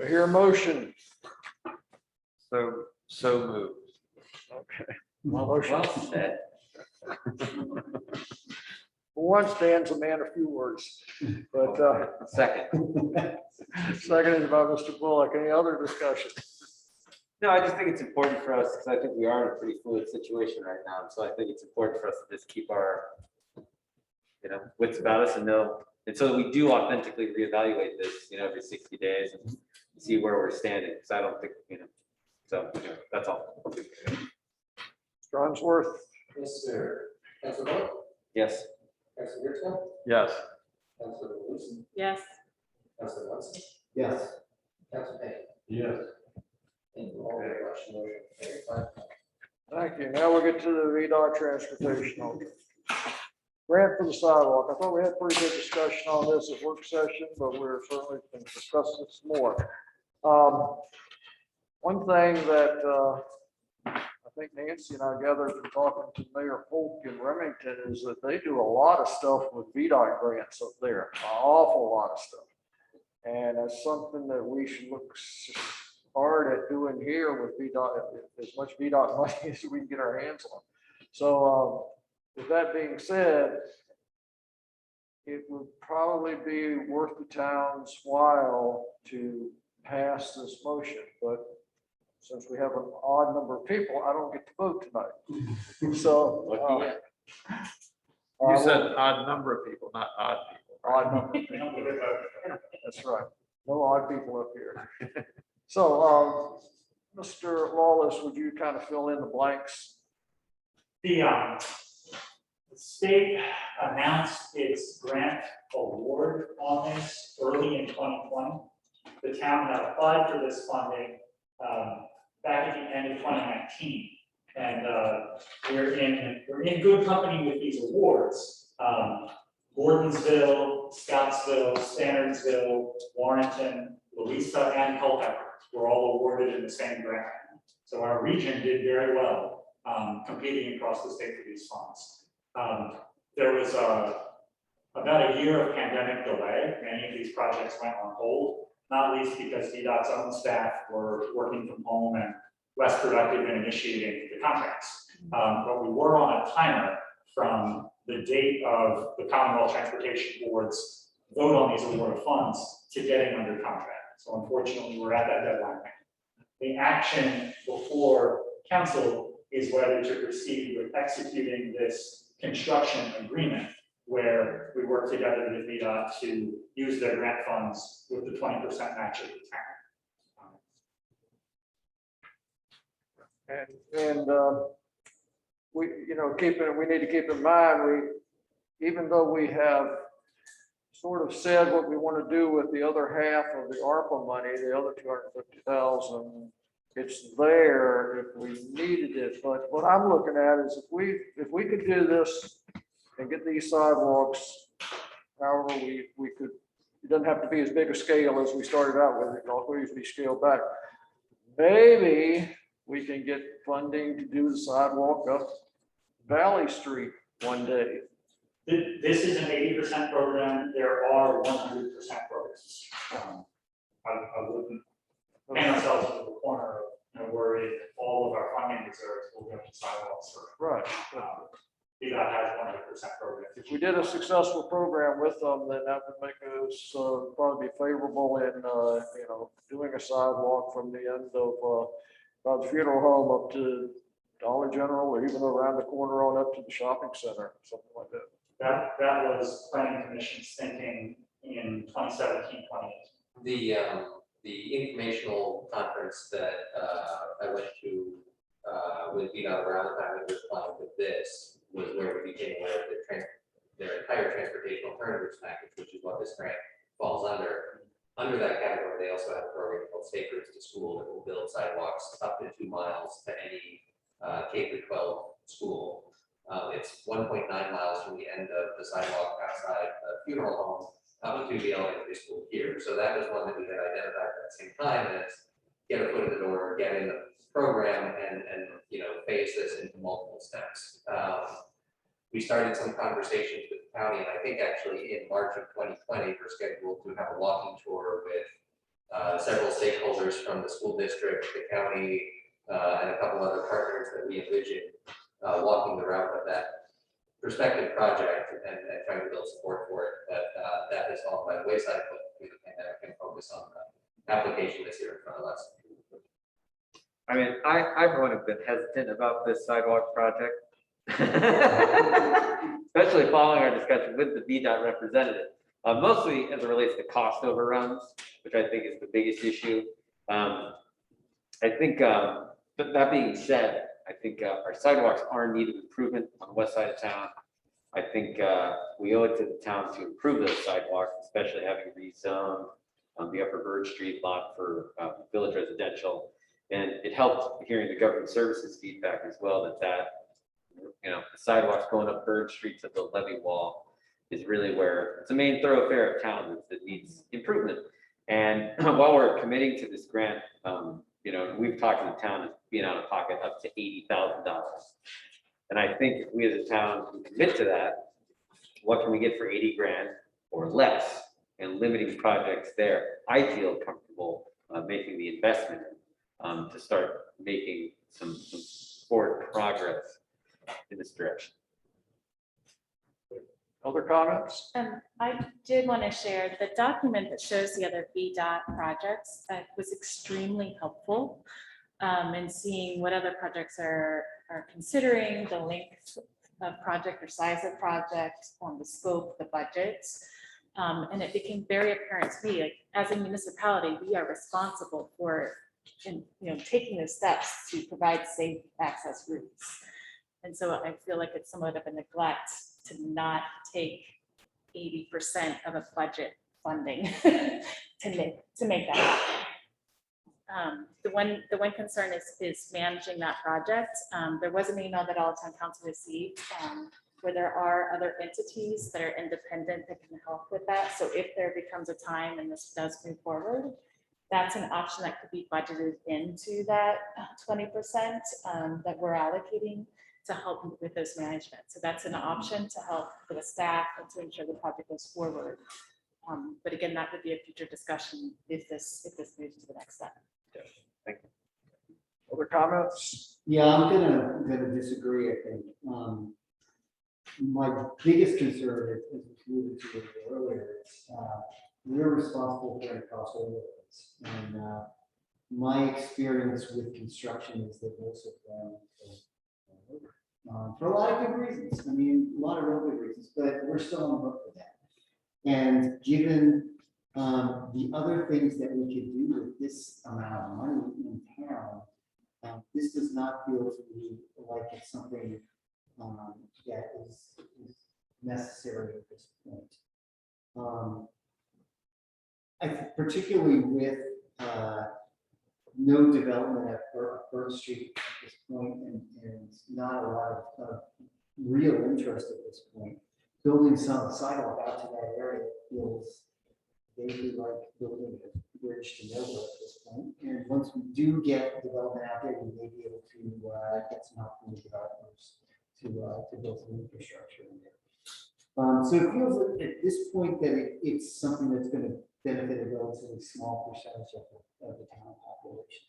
I hear a motion. So moved. Okay. Well said. For once, Dan's a man of few words, but Second. seconded by Mr. Bullock. Any other discussion? No, I just think it's important for us, because I think we are in a pretty fluid situation right now. So I think it's important for us to just keep our, wits about us and know, and so that we do authentically reevaluate this, every 60 days and see where we're standing. Because I don't think, so that's all. Mr. Unsworth? Yes, sir. Council vote? Yes. Council Rivertown? Yes. Council Wilson? Yes. Council Watson? Yes. Council Payne? Yes. Thank you all very much. Motion carried. Thank you. Now we'll get to the VDOT transportation. Alternate. Grant for the sidewalk. I thought we had pretty good discussion on this at work session, but we're certainly going to discuss this more. One thing that I think Nancy and I gathered from talking to Mayor Polk in Remington is that they do a lot of stuff with VDOT grants up there, an awful lot of stuff. And that's something that we should look hard at doing here with VDOT, as much VDOT money as we can get our hands on. So with that being said, it would probably be worth the town's while to pass this motion, but since we have an odd number of people, I don't get to vote tonight. So You said odd number of people, not odd people. odd number of people. That's right. No odd people up here. So, Mr. Lawless, would you kind of fill in the blanks? The state announced its grant award on this early in 2020. The town had applied for this funding back at the end of 2019. And we're in good company with these awards. Gordonsville, Scottsville, Standardsville, Warrenton, Louisa, and Culpeper were all awarded in the same grant. So our region did very well competing across the state for these funds. There was about a year of pandemic delay. Many of these projects went on hold, not least because VDOT's own staff were working from home and less productive in initiating the contracts. But we were on a timer from the date of the Commonwealth Transportation Board's vote on these award of funds to getting under contract. So unfortunately, we're at that deadline. The action before council is whether to proceed with executing this construction agreement where we work together with VDOT to use their grant funds with the 20% match of the town. And we, we need to keep in mind, even though we have sort of said what we want to do with the other half of the ARPA money, the other 250,000, it's there if we needed it. But what I'm looking at is if we could do this and get these sidewalks, however we could, it doesn't have to be as big a scale as we started out with, it can always be scaled back. Maybe we can get funding to do the sidewalk up Valley Street one day. This is an 80% program. There are 100% programs. I wouldn't hang ourselves into the corner of worry that all of our funding reserves will go to sidewalks. Right. VDOT has 100% program. If we did a successful program with them, then that would make us probably be favorable in doing a sidewalk from the end of the funeral home up to Dollar General, or even around the corner on up to the shopping center, something like that. That was planning commission's thinking in 2017, 2018. The informational conference that I went to with VDOT around the time that we were applying for this was where we became aware of their entire transportation alternatives package, which is what this grant falls under. Under that category, they also have a program called Safe Routes to School that will build sidewalks up to 2 miles to any K-12 school. It's 1.9 miles from the end of the sidewalk outside the funeral home up to the elementary school here. So that was one that we had identified at the same time as get a foot in the door, get in the program, and phase this into multiple steps. We started some conversations with the county, and I think actually in March of 2020, we're scheduled to have a walking tour with several stakeholders from the school district, the county, and a couple other partners that we envision walking the route of that prospective project and trying to build support for it. But that has fallen by the wayside, but we can focus on the application this year in front of us. I mean, I for one have been hesitant about this sidewalk project. Especially following our discussion with the VDOT representative, mostly as it relates to cost overruns, which I think is the biggest issue. I think, but that being said, I think our sidewalks are in need of improvement on the west side of town. I think we owe it to the town to improve those sidewalks, especially having rezoned the Upper Bird Street lot for village residential. And it helped hearing the government services feedback as well that the sidewalks going up Bird Street to the levee wall is really where it's a main thoroughfare of town that needs improvement. And while we're committing to this grant, we've talked to the town as being out of pocket up to $80,000. And I think if we as a town can commit to that, what can we get for 80 grand or less and limiting projects there? I feel comfortable making the investment to start making some forward progress in this direction. Other comments? I did want to share the document that shows the other VDOT projects. That was extremely helpful in seeing what other projects are considering, the length of project or size of project, the scope, the budgets. And it became very apparent to me, like as a municipality, we are responsible for taking those steps to provide safe access routes. And so I feel like it's somewhat of a neglect to not take 80% of a budget funding to make that The one concern is managing that project. There was an email that all town council received where there are other entities that are independent that can help with that. So if there becomes a time and this does move forward, that's an option that could be budgeted into that 20% that we're allocating to help with those management. So that's an option to help for the staff and to ensure the project goes forward. But again, that would be a future discussion if this moves to the next step. Other comments? Yeah, I'm gonna disagree, I think. My biggest concern is, as we alluded to it earlier, is we're responsible for any cost overruns. And my experience with construction is that most of them for a lot of good reasons. I mean, a lot of real good reasons, but we're still on the hook for that. And given the other things that we could do with this amount of money in town, this does not feel to me like it's something that is necessary at this point. I think particularly with no development at First Street at this point, and not a lot of real interest at this point, building some sidewalk out to that area feels vaguely like building a bridge to nowhere at this point. And once we do get development out there, we may be able to get some help from the developers to build some infrastructure in there. So it feels like at this point that it's something that's going to benefit a relatively small percentage of the town population.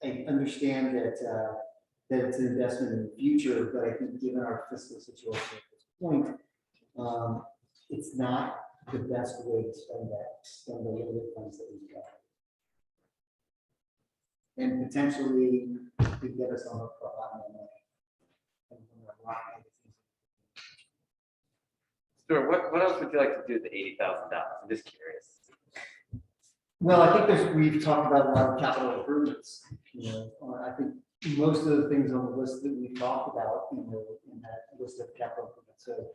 I understand that that it's an investment in the future, but I think given our fiscal situation at this point, it's not the best way to spend the limited funds that we've got. And potentially could get us on a lot more money. Stuart, what else would you like to do with the $80,000? I'm just curious. Well, I think we've talked about a lot of capital improvements. You know, I think most of the things on the list that we talked about, you know, in that list of capital improvements. So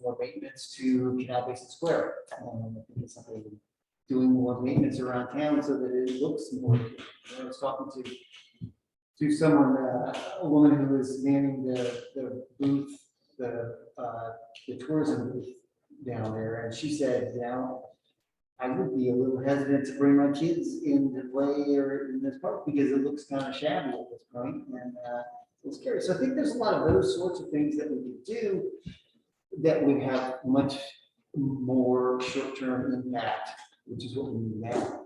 more maintenance to Canal Basin Square. I think it's something doing more maintenance around town so that it looks more. I was talking to someone, a woman who was manning the booth, the tourism booth down there, and she said, you know, I would be a little hesitant to bring my kids in to play or in this park because it looks kind of shabby at this point, and it's scary. So I think there's a lot of those sorts of things that we could do that would have much more short-term impact, which is what we need now,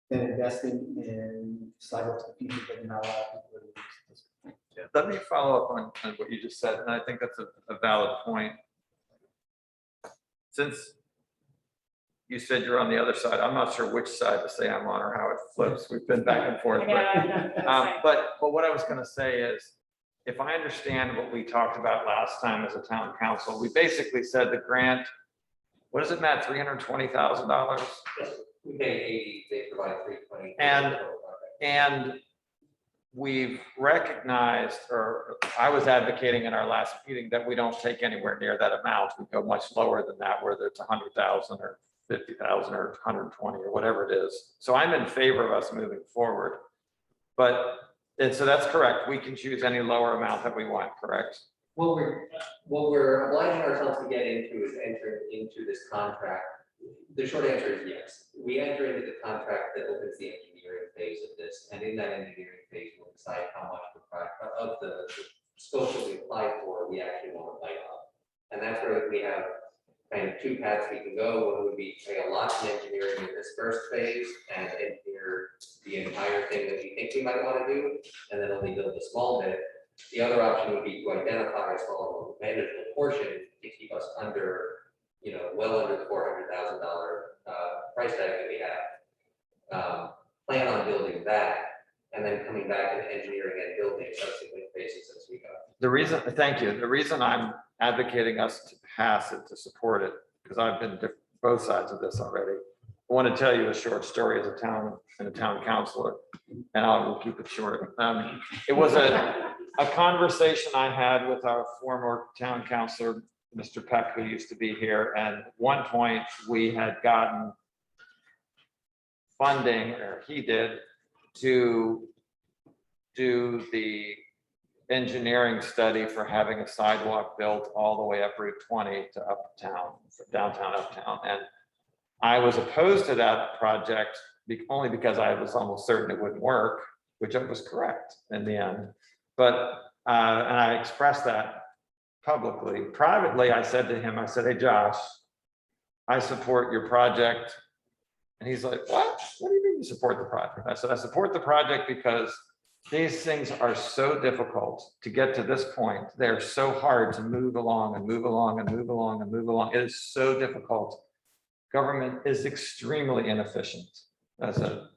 than investing in sidewalks to people that are not a lot of people are using at this point. Yeah, let me follow up on what you just said, and I think that's a valid point. Since you said you're on the other side, I'm not sure which side to say I'm on or how it flips. We've been back and forth. But what I was going to say is, if I understand what we talked about last time as a town council, we basically said the grant, what is it, Matt, $320,000? We pay 80, they provide 320. And we've recognized, or I was advocating in our last meeting, that we don't take anywhere near that amount. We go much lower than that, whether it's 100,000 or 50,000 or 120 or whatever it is. So I'm in favor of us moving forward. And so that's correct. We can choose any lower amount that we want, correct? What we're obliging ourselves to get into is entering into this contract. The short answer is yes. We enter into the contract that opens the engineering phase of this, and in that engineering phase, we'll decide how much of the scope that we apply for we actually want to bite off. And that's where we have kind of two paths we can go. One would be pay a lot in engineering in this first phase and engineer the entire thing that we think we might want to do, and then only build a small bit. The other option would be to identify a small manageable portion to keep us under, you know, well under the $400,000 price tag that we have. Plan on building that, and then coming back to engineering and building subsequent phases as we go. Thank you. The reason I'm advocating us to pass it, to support it, because I've been to both sides of this already. I want to tell you a short story as a town councilor, and I will keep it short. It was a conversation I had with our former town councilor, Mr. Peck, who used to be here. And at one point we had gotten funding, or he did, to do the engineering study for having a sidewalk built all the way up Route 20 to uptown, downtown uptown. And I was opposed to that project only because I was almost certain it wouldn't work, which I was correct in the end. But, and I expressed that publicly. Privately, I said to him, I said, hey, Josh, I support your project. And he's like, what? What do you mean you support the project? I said, I support the project because these things are so difficult to get to this point. They're so hard to move along and move along and move along and move along. It is so difficult. Government is extremely inefficient. As a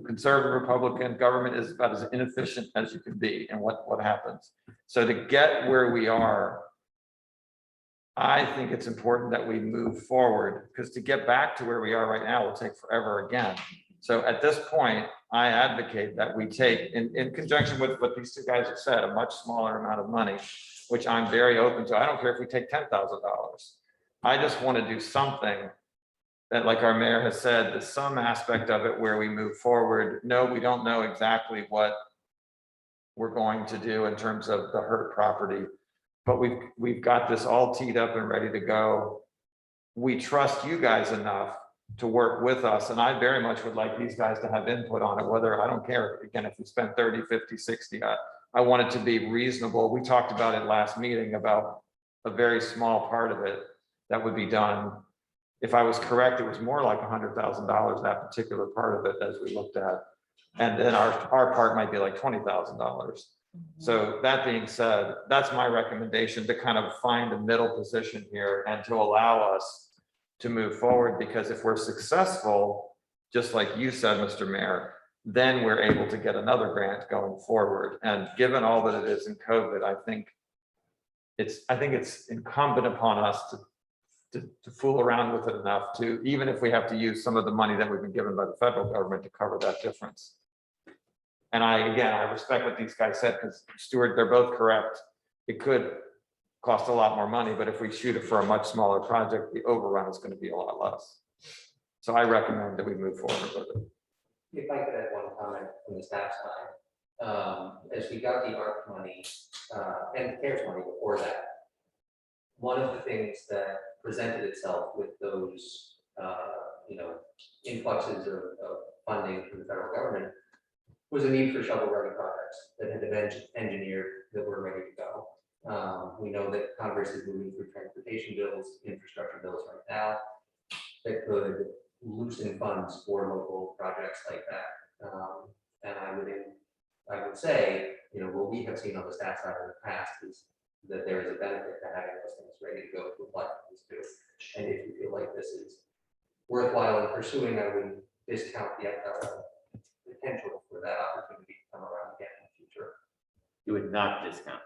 conservative Republican, government is about as inefficient as you can be. And what happens? So to get where we are, I think it's important that we move forward, because to get back to where we are right now will take forever again. So at this point, I advocate that we take, in conjunction with what these two guys have said, a much smaller amount of money, which I'm very open to. I don't care if we take $10,000. I just want to do something that, like our mayor has said, there's some aspect of it where we move forward. No, we don't know exactly what we're going to do in terms of the hurt property, but we've got this all teed up and ready to go. We trust you guys enough to work with us. And I very much would like these guys to have input on it, whether, I don't care, again, if we spend 30, 50, 60, I want it to be reasonable. We talked about it last meeting about a very small part of it that would be done. If I was correct, it was more like $100,000, that particular part of it, as we looked at. And then our part might be like $20,000. So that being said, that's my recommendation, to kind of find a middle position here and to allow us to move forward, because if we're successful, just like you said, Mr. Mayor, then we're able to get another grant going forward. And given all that it is in COVID, I think it's incumbent upon us to fool around with it enough to, even if we have to use some of the money that we've been given by the federal government to cover that difference. And I respect what these guys said, because Stuart, they're both correct. It could cost a lot more money, but if we shoot it for a much smaller project, the overrun is going to be a lot less. So I recommend that we move forward with it. If I could add one comment from the staff side, as we got the ARP money and CARES money before that, one of the things that presented itself with those, influxes of funding from the federal government was a need for shovel-ready projects that had been engineered, that were ready to go. We know that Congress is moving through transportation bills, infrastructure bills right now that could loosen funds for local projects like that. And I would say, what we have seen on the staff side in the past is that there is a benefit to having those things ready to go to apply for this too. And if you feel like this is worthwhile in pursuing, I wouldn't discount the potential for that opportunity to come around again in the future. You would not discount.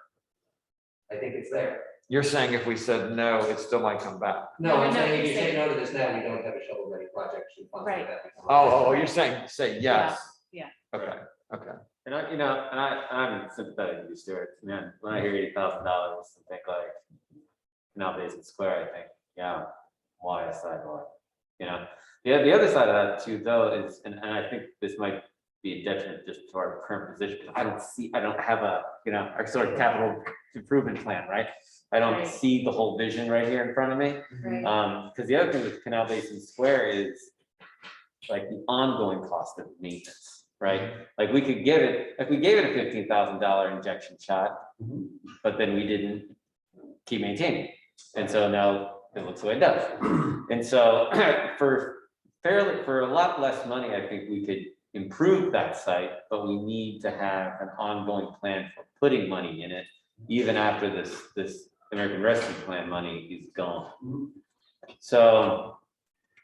I think it's there. You're saying if we said no, it still might come back. No, I'm No, saying if you you say say- no to this now, we don't have a shovel-ready project. Should funds like Right. that become Oh, you're saying, say yes. Yeah. Okay, And I'm sympathetic to you, Stuart. Man, when I hear $80,000 and think like Canal Basin Square, I think, yeah, why a sidewalk? The other side of that too, though, is, and I think this might be a detriment just to our current position, because I don't have our sort of capital improvement plan, right? I don't Right. see the whole vision right here in front of me. Right. Because the other thing with Canal Basin Square is like the ongoing cost of maintenance, right? Like we could give it, if we gave it a $15,000 injection shot, but then we didn't keep maintaining. And so now it looks the way it does. And so for a lot less money, I think we could improve that site, but we need to have an ongoing plan for putting money in it, even after this American Rescue Plan money is gone. So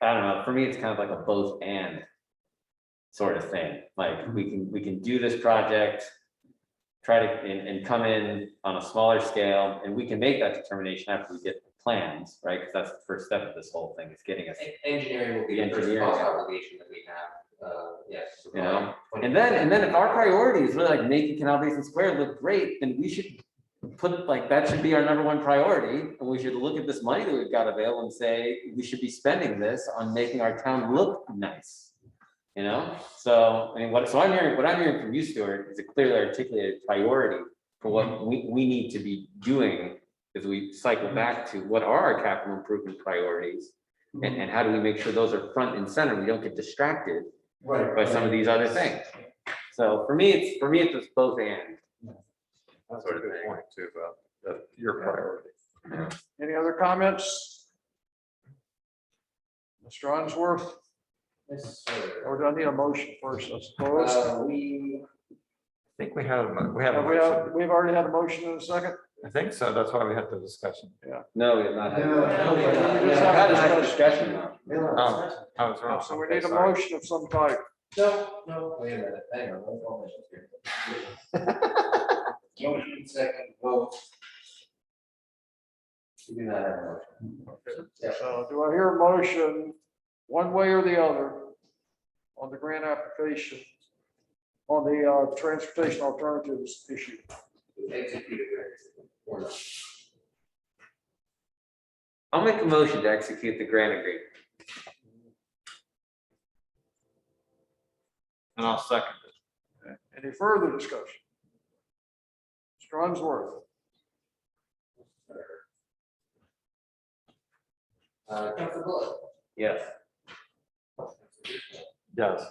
I don't know, for me, it's kind of like a both and sort of thing. Like we can do this project, try to and come in on a smaller scale, and we can make that determination after we get the plans, right? Because that's the first step of this whole thing, is getting us. Engineering will be the first Engineering. cost obligation that we have. Yes. And then if our priority is really like making Canal Basin Square look great, then we should put that should be our #1 priority, and we should look at this money that we've got available and say we should be spending this on making our town look nice. You know, so I mean, what I'm hearing from you, Stuart, is a clearly articulated priority for what we need to be doing as we cycle back to what are our capital improvement priorities, and how do we make sure those are front and center? We don't get distracted by some of these other things. So for me, it's just both and. That's a good point too, about your priority. Any other comments? Mr. Unsworth, Yes, sir. or do I need a motion first, I suppose? I think we have We've already had a motion in a second. I think so. That's why we had the discussion. No, we have not had. No, we haven't. We've had a nice discussion though. Oh, I was wrong. So we Okay, need a sorry. motion of some type. No, wait a minute, hang on. let's all make it here. Motion, second, vote. We do not have a motion. Yeah. So do I hear a motion, one way or the other, on the grant application, on the transportation alternatives issue? Execute it or not. I'll make a motion to execute the grant agreement. And I'll second it. Okay. Any further discussion? Mr. Unsworth, Councilor Bullock. Yes. Yes.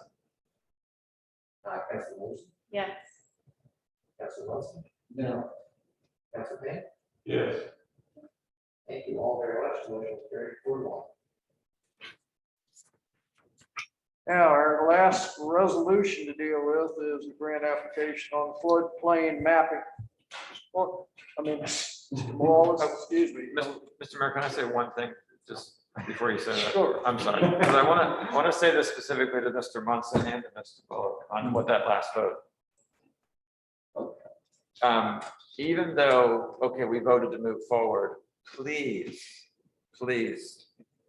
Councilor Wilson. Yes. Councilor Wilson. No. Councilor Payne. Yes. Thank you all very much. Motion carried 4-1. now our last resolution to deal with is a grant application on floodplain mapping. Well, I mean, Mr. Wallace, excuse me. Mr. Mayor, can I say one thing just before you say that? Sure. I'm sorry, because I want to say this specifically to Mr. Munson and to Mr. Bullock on what that last vote. Even though, okay, we voted to move forward, please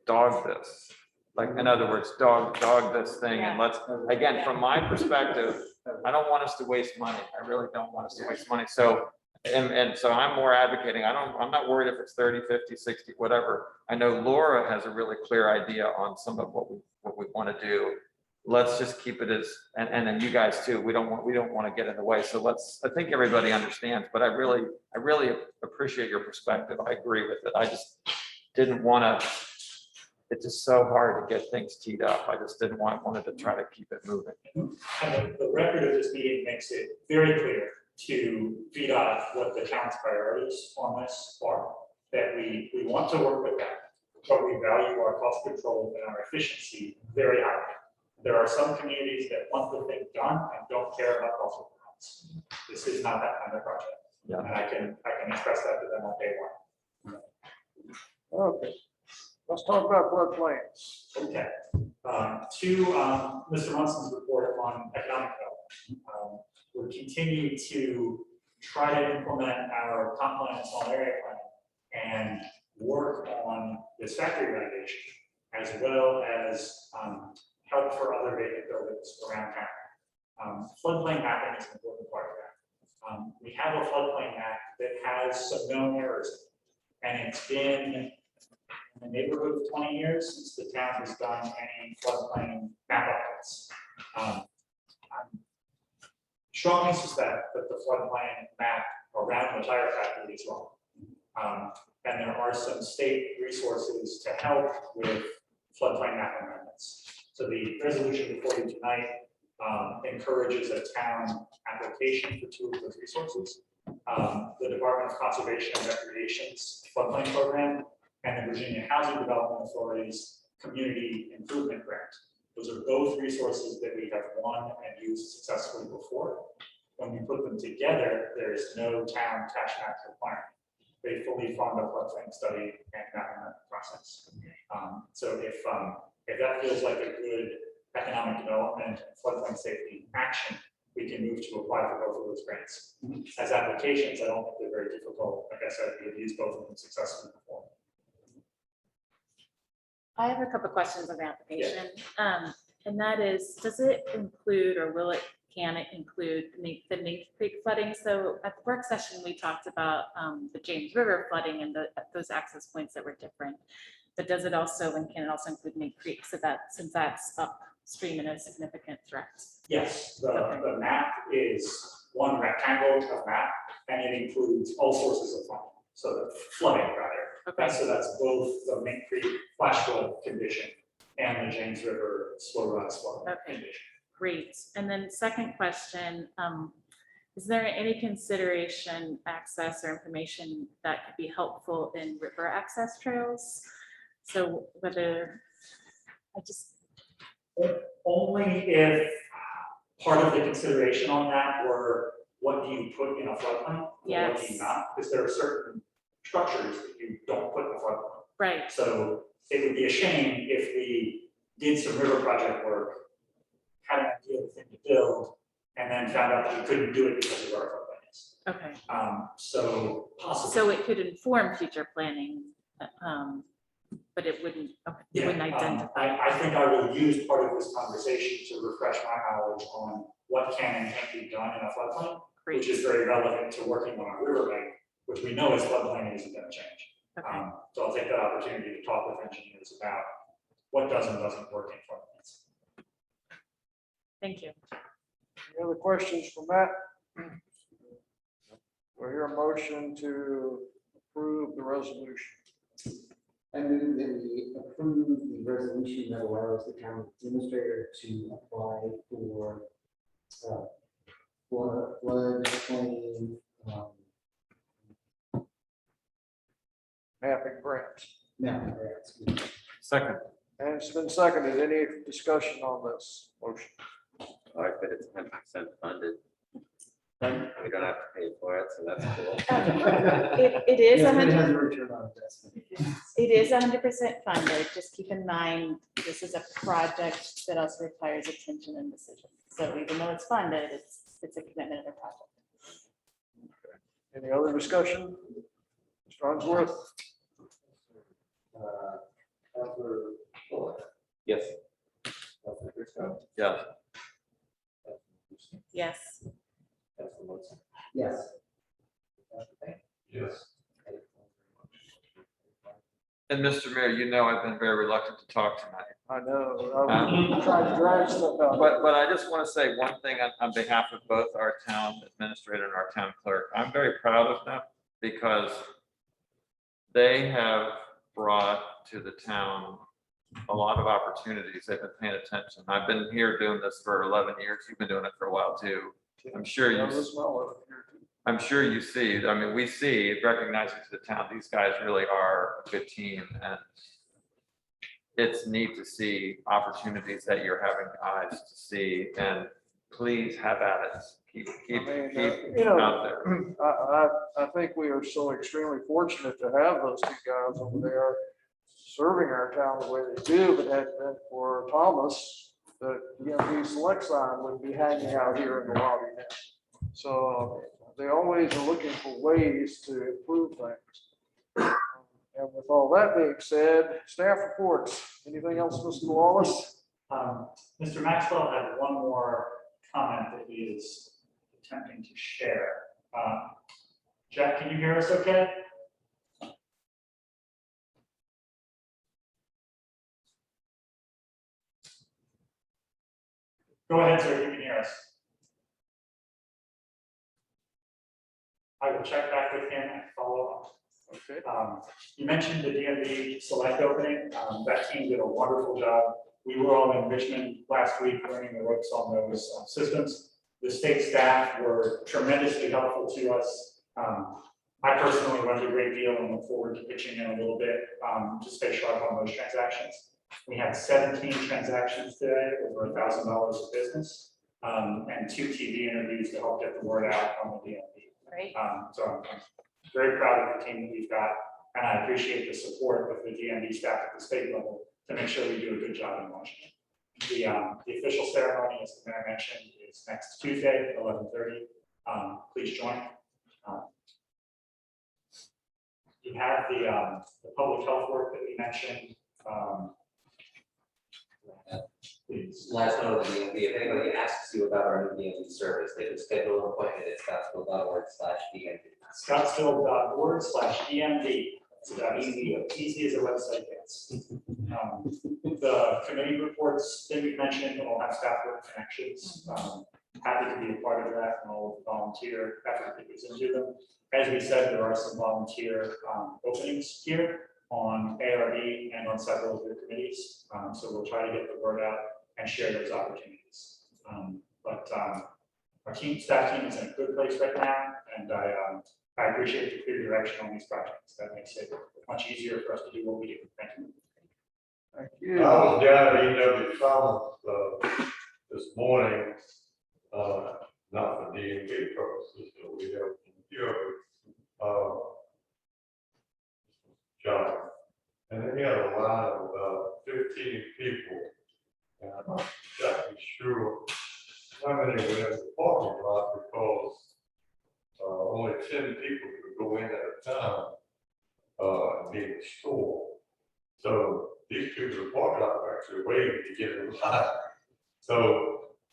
dog this. Like, in other words, dog this thing, and let's, again, from my perspective, I don't want us to waste money. I really don't want us to waste money. So, and so I'm more advocating, I'm not worried if it's 30, 50, 60, whatever. I know Laura has a really clear idea on some of what we want to do. Let's just keep it as, and then you guys too, we don't want to get in the way. So I think everybody understands, but I really appreciate your perspective. I agree with it. I just didn't want to, it's just so hard to get things teed up. I just wanted to try to keep it moving. And the record of this meeting makes it very clear to VDOT what the town's priorities on this are, that we want to work with that, but we value our cost control and our efficiency very highly. There are some communities that want the thing done and don't care about cost overruns. This is not that kind of project. Yeah. And I can express that to them on day one. Okay, let's talk about floodplains. Okay. To Mr. Munson's report on economic development. We're continuing to try to implement our comp plan and small area plan and work on this factory renovation, as well as help for other vacant buildings around town. Floodplain mapping is an important part of that. We have a floodplain map that has some known errors, and it's been in the neighborhood of 20 years since the town has done any floodplain map updates. I strongly suspect that the floodplain map around the tire factory is wrong. And there are some state resources to help with floodplain map amendments. So the resolution before you tonight encourages a town application for 2 of those resources. The Department of Conservation and Recreation's floodplain program and the Virginia Housing Development Authority's Community Improvement Grant. Those are both resources that we have won and used successfully before. When we put them together, there is no town cash match requirement. They fully fund a floodplain study and map process. So if that feels like a good economic development and floodplain safety action, we can move to apply for both of those grants. As applications, I don't think they're very difficult. Like I said, we've used both of them successfully before. I have a couple of questions on the application. And that is, does it include, or can it include the Mink Creek flooding? So at the work session, we talked about the James River flooding and those access points that were different. But does it also, and can it also include Mink Creek, so that since that's up stream in a significant threat. Yes, the map is one rectangle of map, and it includes all sources of flooding. So the flooding, rather. Okay, That's both the Mink Creek flash flood condition and the James River slow rise flood Okay. condition. great. And then second question, is there any consideration, access, or information that could be helpful in river access trails? So whether, Only if part of the consideration on that were what do you put in a floodplain? Or what do Yes. you not? Because there are certain structures that you don't put in a floodplain. right, So it would be a shame if we did some river project work, had an idea of the thing to build, and then found out that we couldn't do it because of our floodplain is. okay. So possibly. So it could inform future planning, but it wouldn't, okay, it wouldn't identify. I think I will use part of this conversation to refresh my knowledge on what can and can't be done in a floodplain, which is very relevant to working on a riverbank, which we know is floodplain isn't going to change. Okay. So I'll take that opportunity to talk with engineers about what does and doesn't work in floodplains. Thank you. Any other questions for Matt? We'll hear a motion to approve the resolution. I move that we approve the resolution that allows the town administrator to apply for floodplain Mapping grants. mapping grants. Second. And it's been seconded. Any discussion on this motion? I like that it's 100% funded. We don't have to pay for it, so that's cool. It is Yes, but it 100, has a return on investment. it is 100% funded. Just keep in mind, this is a project that also requires attention and decision. So even though it's funded, it's a commitment of a project. Any other discussion? Mr. Unsworth? Councilor Fuller, Yes. Councilor Briscoe, Yes. Yes. Councilor Wilson, Yes. Councilor Payne. Yes. And Mr. Mayor, you know I've been very reluctant to talk tonight. I know, I'm trying to drag stuff out. But I just want to say one thing on behalf of both our town administrator and our town clerk. I'm very proud of them because they have brought to the town a lot of opportunities. They've been paying attention. I've been here doing this for 11 years. You've been doing it for a while too. I'm sure I'm sure you see, I mean, we see, recognizing to the town, these guys really are a good team, and it's neat to see opportunities that you're having eyes to see, and please have at it. Keep You know, out there. I think we are so extremely fortunate to have those two guys over there serving our town the way they do, but had it been for Thomas, the EMP select sign would be hanging out here in the lobby now. So they always are looking for ways to improve things. And with all that being said, staff reports, anything else, Mr. Wallace? Mr. Maxwell had one more comment that he is attempting to share. Jack, can you hear us okay? Go ahead, sir, you can hear us. I will check back with him and follow up. Okay. You mentioned the DMV select opening. That team did a wonderful job. We were all in Richmond last week learning the ropes on those systems. The state staff were tremendously helpful to us. I personally learned a great deal and look forward to pitching in a little bit to stay sharp on those transactions. We had 17 transactions today, over $1,000 of business, and 2 TV interviews to help get the word out on the DMV. Great. So I'm very proud of the team that we've got, and I appreciate the support of the DMV staff at the state level to make sure we do a good job in Washington. The official ceremony, as the mayor mentioned, is next Tuesday at 11:30. Please join. You have the public health work that we mentioned. Please. Last note of the DMV, if anybody asks you about our new DMV service, they can schedule an appointment at scottsville.org/DMV. Scottsville.org/DMV. It's about easy as a website gets. The committee reports that we mentioned, all have staff work connections. Happy to be a part of that and all the volunteer effort that goes into them. As we said, there are some volunteer openings here on ARB and on several of your committees. So we'll try to get the word out and share those opportunities. But our staff team is in a good place right now, and I appreciate the clear direction on these projects. That makes it much easier for us to do what we do. Thank you. Thank you. I was down at EW Commons this morning, not for DMV purposes, but we have here, John, and they had a line of about 15 people, and I'm not exactly sure how many were in the parking lot because only 10 people could go in at a time and be in the store. So these people in the parking lot were actually waiting to get in line. So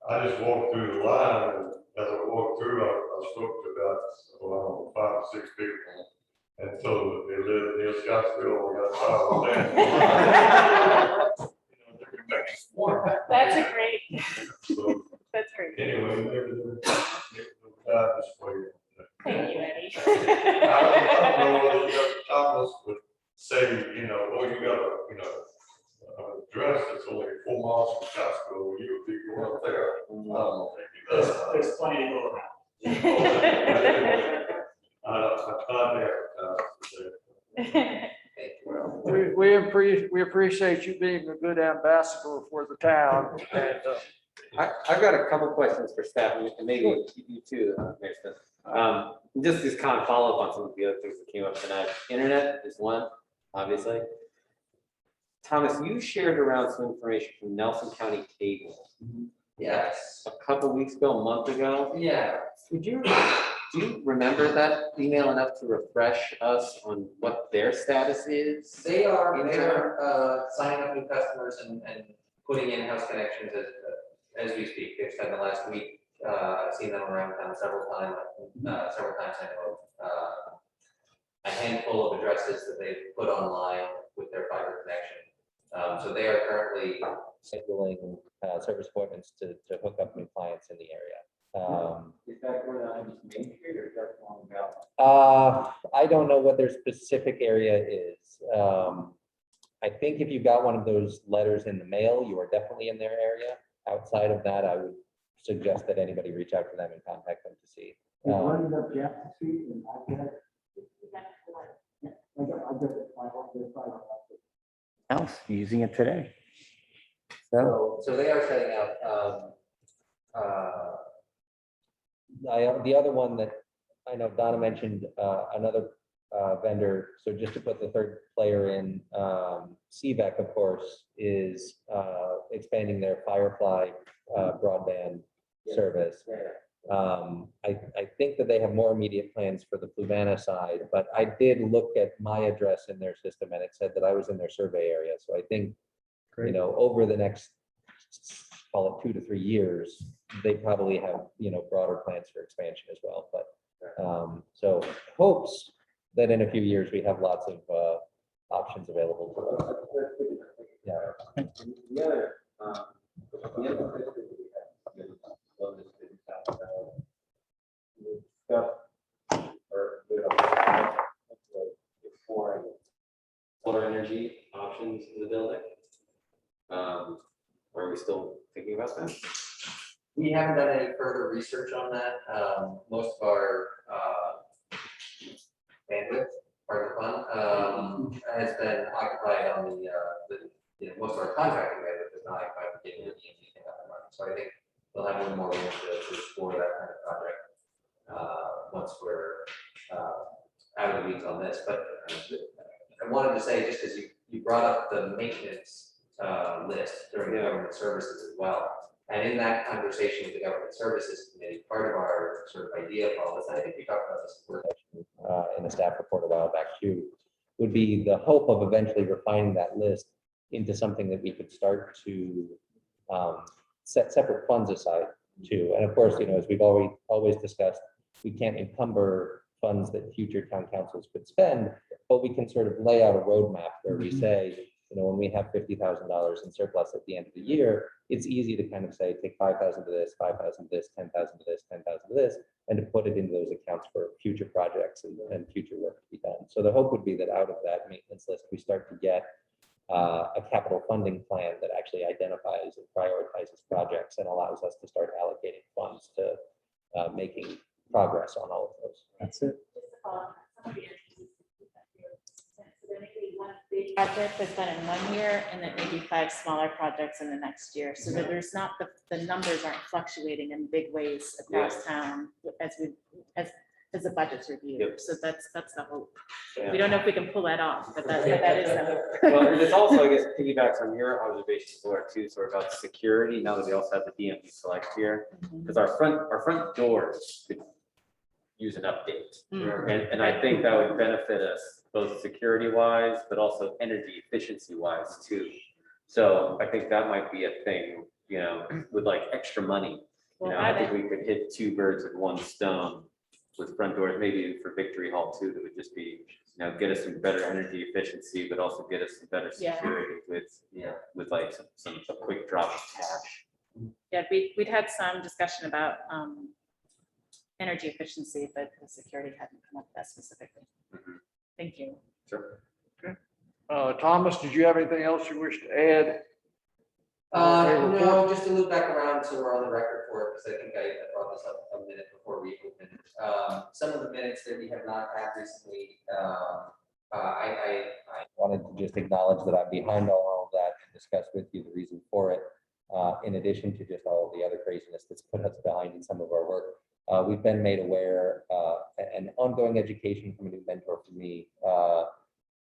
I just walked through the line, and as I walked through, I spoke to about 5 or 6 people. And so they live near Scottsville, we got 5 of them. That's a great, So that's great. anyway, this way. Thank you, Eddie. I don't know whether Thomas would say, oh, you got a address that's only 4 miles from Scottsville, you would be going up there. I don't know if he does. There's plenty to go around. Well, we appreciate you being a good ambassador for the town, and I've got a couple questions for staff, and maybe you too, Mayor Smith. Just kind of follow up on some of the other things that came up tonight. Internet is one, obviously. Thomas, you shared around some information from Nelson County Cable. Yes. A couple weeks ago, a month ago. Yeah. Do you remember that email enough to refresh us on what their status is? They are signing up new customers and putting in house connections as we speak. They've spent the last week, I've seen them around town several times. I know a handful of addresses that they've put online with their fiber connection. So they are currently scheduling service appointments to hook up new clients in the area. Is that going on Main Street or is that on Valley? I don't know what their specific area is. I think if you got one of those letters in the mail, you are definitely in their area. Outside of that, I would suggest that anybody reach out to them and contact them to see. Running up Jackson Street and I get it. Yeah, I got it. Else using it today. So they are setting out. The other one that I know Donna mentioned, another vendor. So just to put the third player in, CVEC, of course, is expanding their Firefly broadband service. I think that they have more immediate plans for the Fluvanna side, but I did look at my address in their system and it said that I was in their survey area. So I think, over the next, call it 2 to 3 years, they probably have, broader plans for expansion as well. But so hopes that in a few years we have lots of options available to us. Yeah. The other exploring solar energy options in the building. Are we still thinking about that? We haven't done any further research on that. Most of our bandwidth, part of the fund, has been occupied on most of our contracting bandwidth is not occupied with getting anything up and running. So I think we'll have a little more room to explore that kind of project once we're out of the weeds on this. But I wanted to say, just because you brought up the maintenance list during the government services as well. And in that conversation with the government services committee, part of our sort of idea for all this, and I think we talked about this before in the staff report a while back too, would be the hope of eventually refining that list into something that we could start to set separate funds aside to. And of course, as we've always discussed, we can't encumber funds that future town councils could spend, but we can sort of lay out a roadmap where we say, when we have $50,000 in surplus at the end of the year, it's easy to kind of say, take 5,000 to this, 5,000 to this, 10,000 to this, 10,000 to this, and to put it into those accounts for future projects and future work to be done. So the hope would be that out of that maintenance list, we start to get a capital funding plan that actually identifies and prioritizes projects and allows us to start allocating funds to making progress on all of those. That's it. One big project that's done in 1 year, and then maybe 5 smaller projects in the next year, so that there's not, the numbers aren't fluctuating in big ways across town as the budget's reviewed. Yep. So that's the hope. Yeah. We don't know if we can pull that off, but that is the hope. Well, and it's also, I guess, piggybacks on your observations, Laura, too, sort of about security, now that we also have the DMV select here, because our front doors could use an update. And I think that would benefit us both security wise, but also energy efficiency wise too. So I think that might be a thing, with like extra money. I think we could hit 2 birds with 1 stone with front doors, maybe for Victory Hall too, that would just be, get us some better energy efficiency, but also get us some better security with like a quick drop of cash. Yeah, we'd had some discussion about energy efficiency, but the security hadn't come up with that specifically. Thank you. Sure. Thomas, did you have anything else you wish to add? Okay, No, just to loop back around, so we're on the record for it, because I think I brought this up a minute before we opened. Some of the minutes that we have not had recently, I wanted to just acknowledge that I'm behind all of that and discuss with you the reason for it. In addition to just all of the other craziness that's put us behind in some of our work. We've been made aware, and ongoing education from a new mentor for me,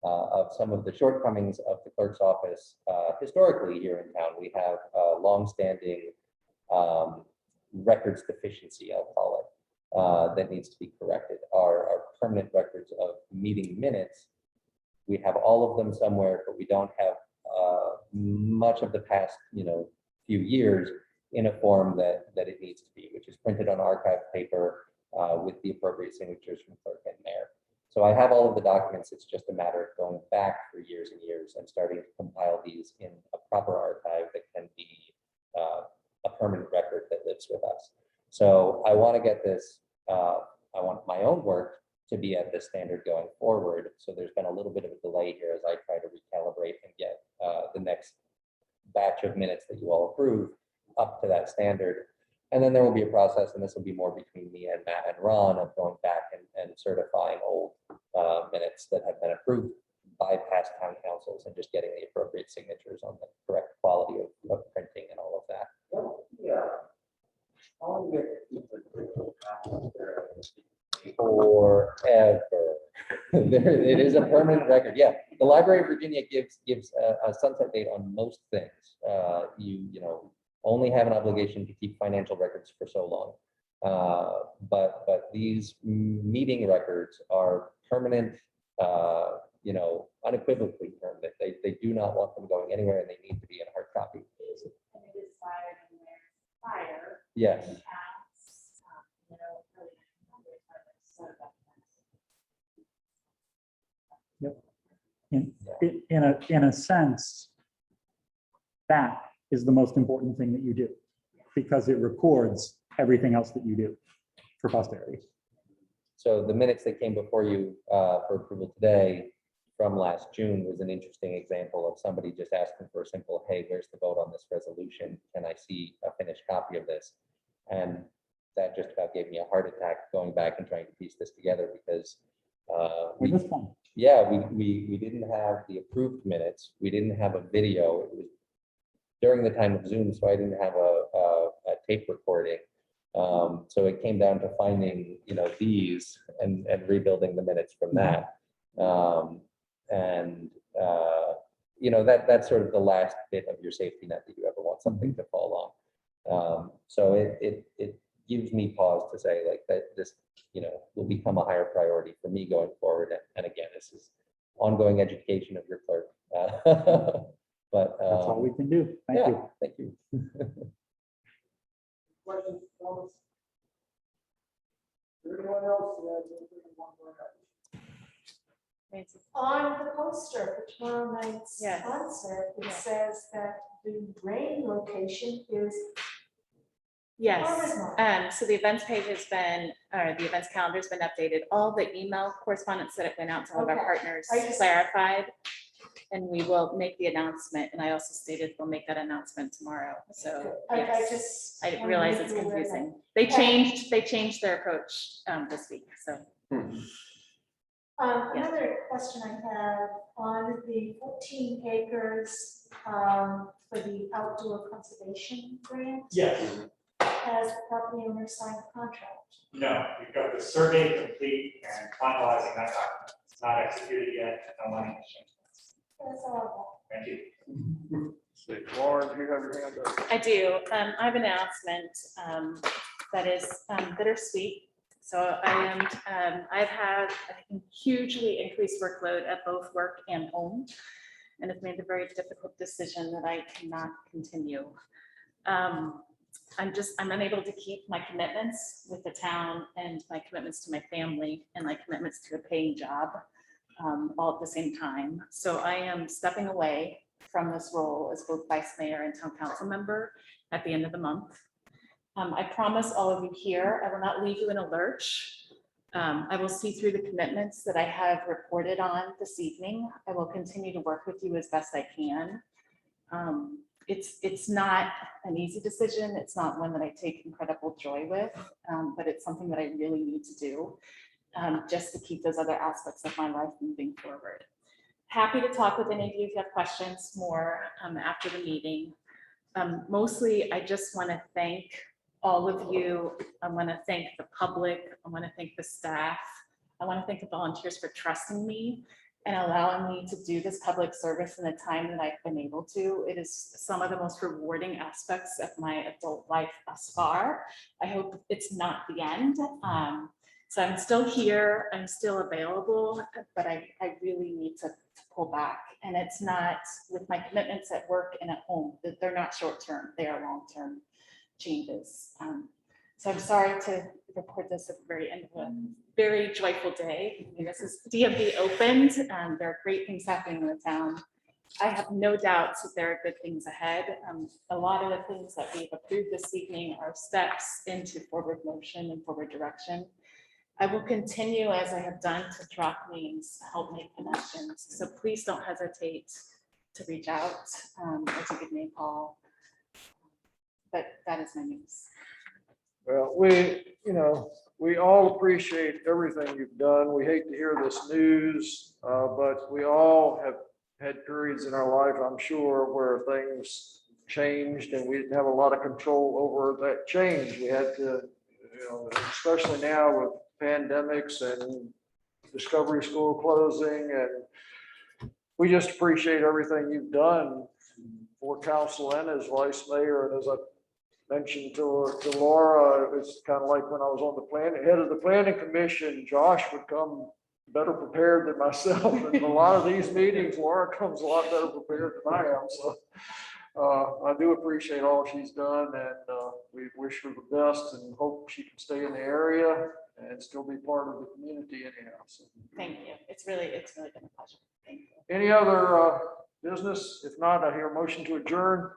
of some of the shortcomings of the clerk's office historically here in town. We have a longstanding records deficiency, I'll call it, that needs to be corrected. Our permanent records of meeting minutes, we have all of them somewhere, but we don't have much of the past, few years in a form that it needs to be, which is printed on archive paper with the appropriate signatures from clerk and mayor. So I have all of the documents. It's just a matter of going back for years and years and starting to compile these in a proper archive that can be a permanent record that lives with us. So I want to get this, I want my own work to be at this standard going forward. So there's been a little bit of a delay here as I try to recalibrate and get the next batch of minutes that you all approve up to that standard. And then there will be a process, and this will be more between me and Matt and Ron, of going back and certifying old minutes that have been approved by past town councils and just getting the appropriate signatures on the correct quality of printing and all of that. Forever. It is a permanent record. Yeah, the Library of Virginia gives a sunset date on most things. You only have an obligation to keep financial records for so long. But these meeting records are permanent, unequivocally permanent. They do not want them going anywhere, and they need to be in hard copy. And it is fire. Yes. In a sense, that is the most important thing that you do, because it records everything else that you do for posterity. So the minutes that came before you for approval today from last June was an interesting example of somebody just asking for a simple, hey, where's the vote on this resolution? Can I see a finished copy of this? And that just about gave me a heart attack going back and trying to piece this together, because we didn't have the approved minutes. We didn't have a video. It was during the time of Zoom, so I didn't have a tape recording. So it came down to finding, these and rebuilding the minutes from that. That's sort of the last bit of your safety net that you ever want something to fall on. So it gives me pause to say like that this, will become a higher priority for me going forward. And again, this is ongoing education of your clerk. But That's all we can do. Thank you. Thank you. Questions, comments? Anyone else? That has anything they want to bring up? Fancy. On the poster for tomorrow night's Yes. concert, it Yeah. says that the rain location is Yes, Farmers market. so the events page has been, or the events calendar's been updated. All the email correspondence that it went out to all of our Okay. partners I just- clarified. And we will make the announcement, and I also stated we'll make that announcement tomorrow, so. I yes. just. I didn't wanna realize make it's you aware of that. confusing. They changed their approach this week, so. Another question I have on the 14 acres for the outdoor conservation grant. Yes, Has the property owner signed the contract? no, we've got the survey complete and finalizing that document. It's not executed yet. No money has changed. That's all Thank you. Lauren, do you have your hand up? I do. I have an announcement that is bittersweet. So I've had a hugely increased workload at both work and home, and have made the very difficult decision that I cannot continue. I'm unable to keep my commitments with the town and my commitments to my family and my commitments to a paying job all at the same time. So I am stepping away from this role as both vice mayor and town council member at the end of the month. I promise all of you here, I will not leave you in a lurch. I will see through the commitments that I have reported on this evening. I will continue to work with you as best I can. It's not an easy decision. It's not one that I take incredible joy with, but it's something that I really need to do just to keep those other aspects of my life moving forward. Happy to talk with any of you if you have questions more after the meeting. Mostly, I just want to thank all of you. I want to thank the public. I want to thank the staff. I want to thank the volunteers for trusting me and allowing me to do this public service in the time that I've been able to. It is some of the most rewarding aspects of my adult life thus far. I hope it's not the end. So I'm still here, I'm still available, but I really need to pull back. And it's not with my commitments at work and at home, that they're not short-term, they are long-term changes. So I'm sorry to report this at the very end of a very joyful day. I mean, this is DMV opened, there are great things happening in the town. I have no doubts that there are good things ahead. A lot of the things that we've approved this evening are steps into forward motion and forward direction. I will continue, as I have done, to drop names, help make connections. So please don't hesitate to reach out or to give me a call. But that is my news. Well, we all appreciate everything you've done. We hate to hear this news, but we all have had periods in our life, I'm sure, where things changed and we didn't have a lot of control over that change. We had to, especially now with pandemics and Discovery School closing, and we just appreciate everything you've done for council and as vice mayor. And as I mentioned to Laura, it was kind of like when I was on the head of the planning commission, Josh would come better prepared than myself. And a lot of these meetings, Laura comes a lot better prepared than I am. So I do appreciate all she's done, and we wish her the best and hope she can stay in the area and still be part of the community anyhow. So, Thank you. It's really been a pleasure. Thank you. any other business? If not, I hear a motion to adjourn.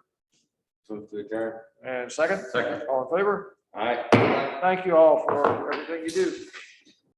So to adjourn. And second? Second. All in favor? All right. Thank you all for everything you do.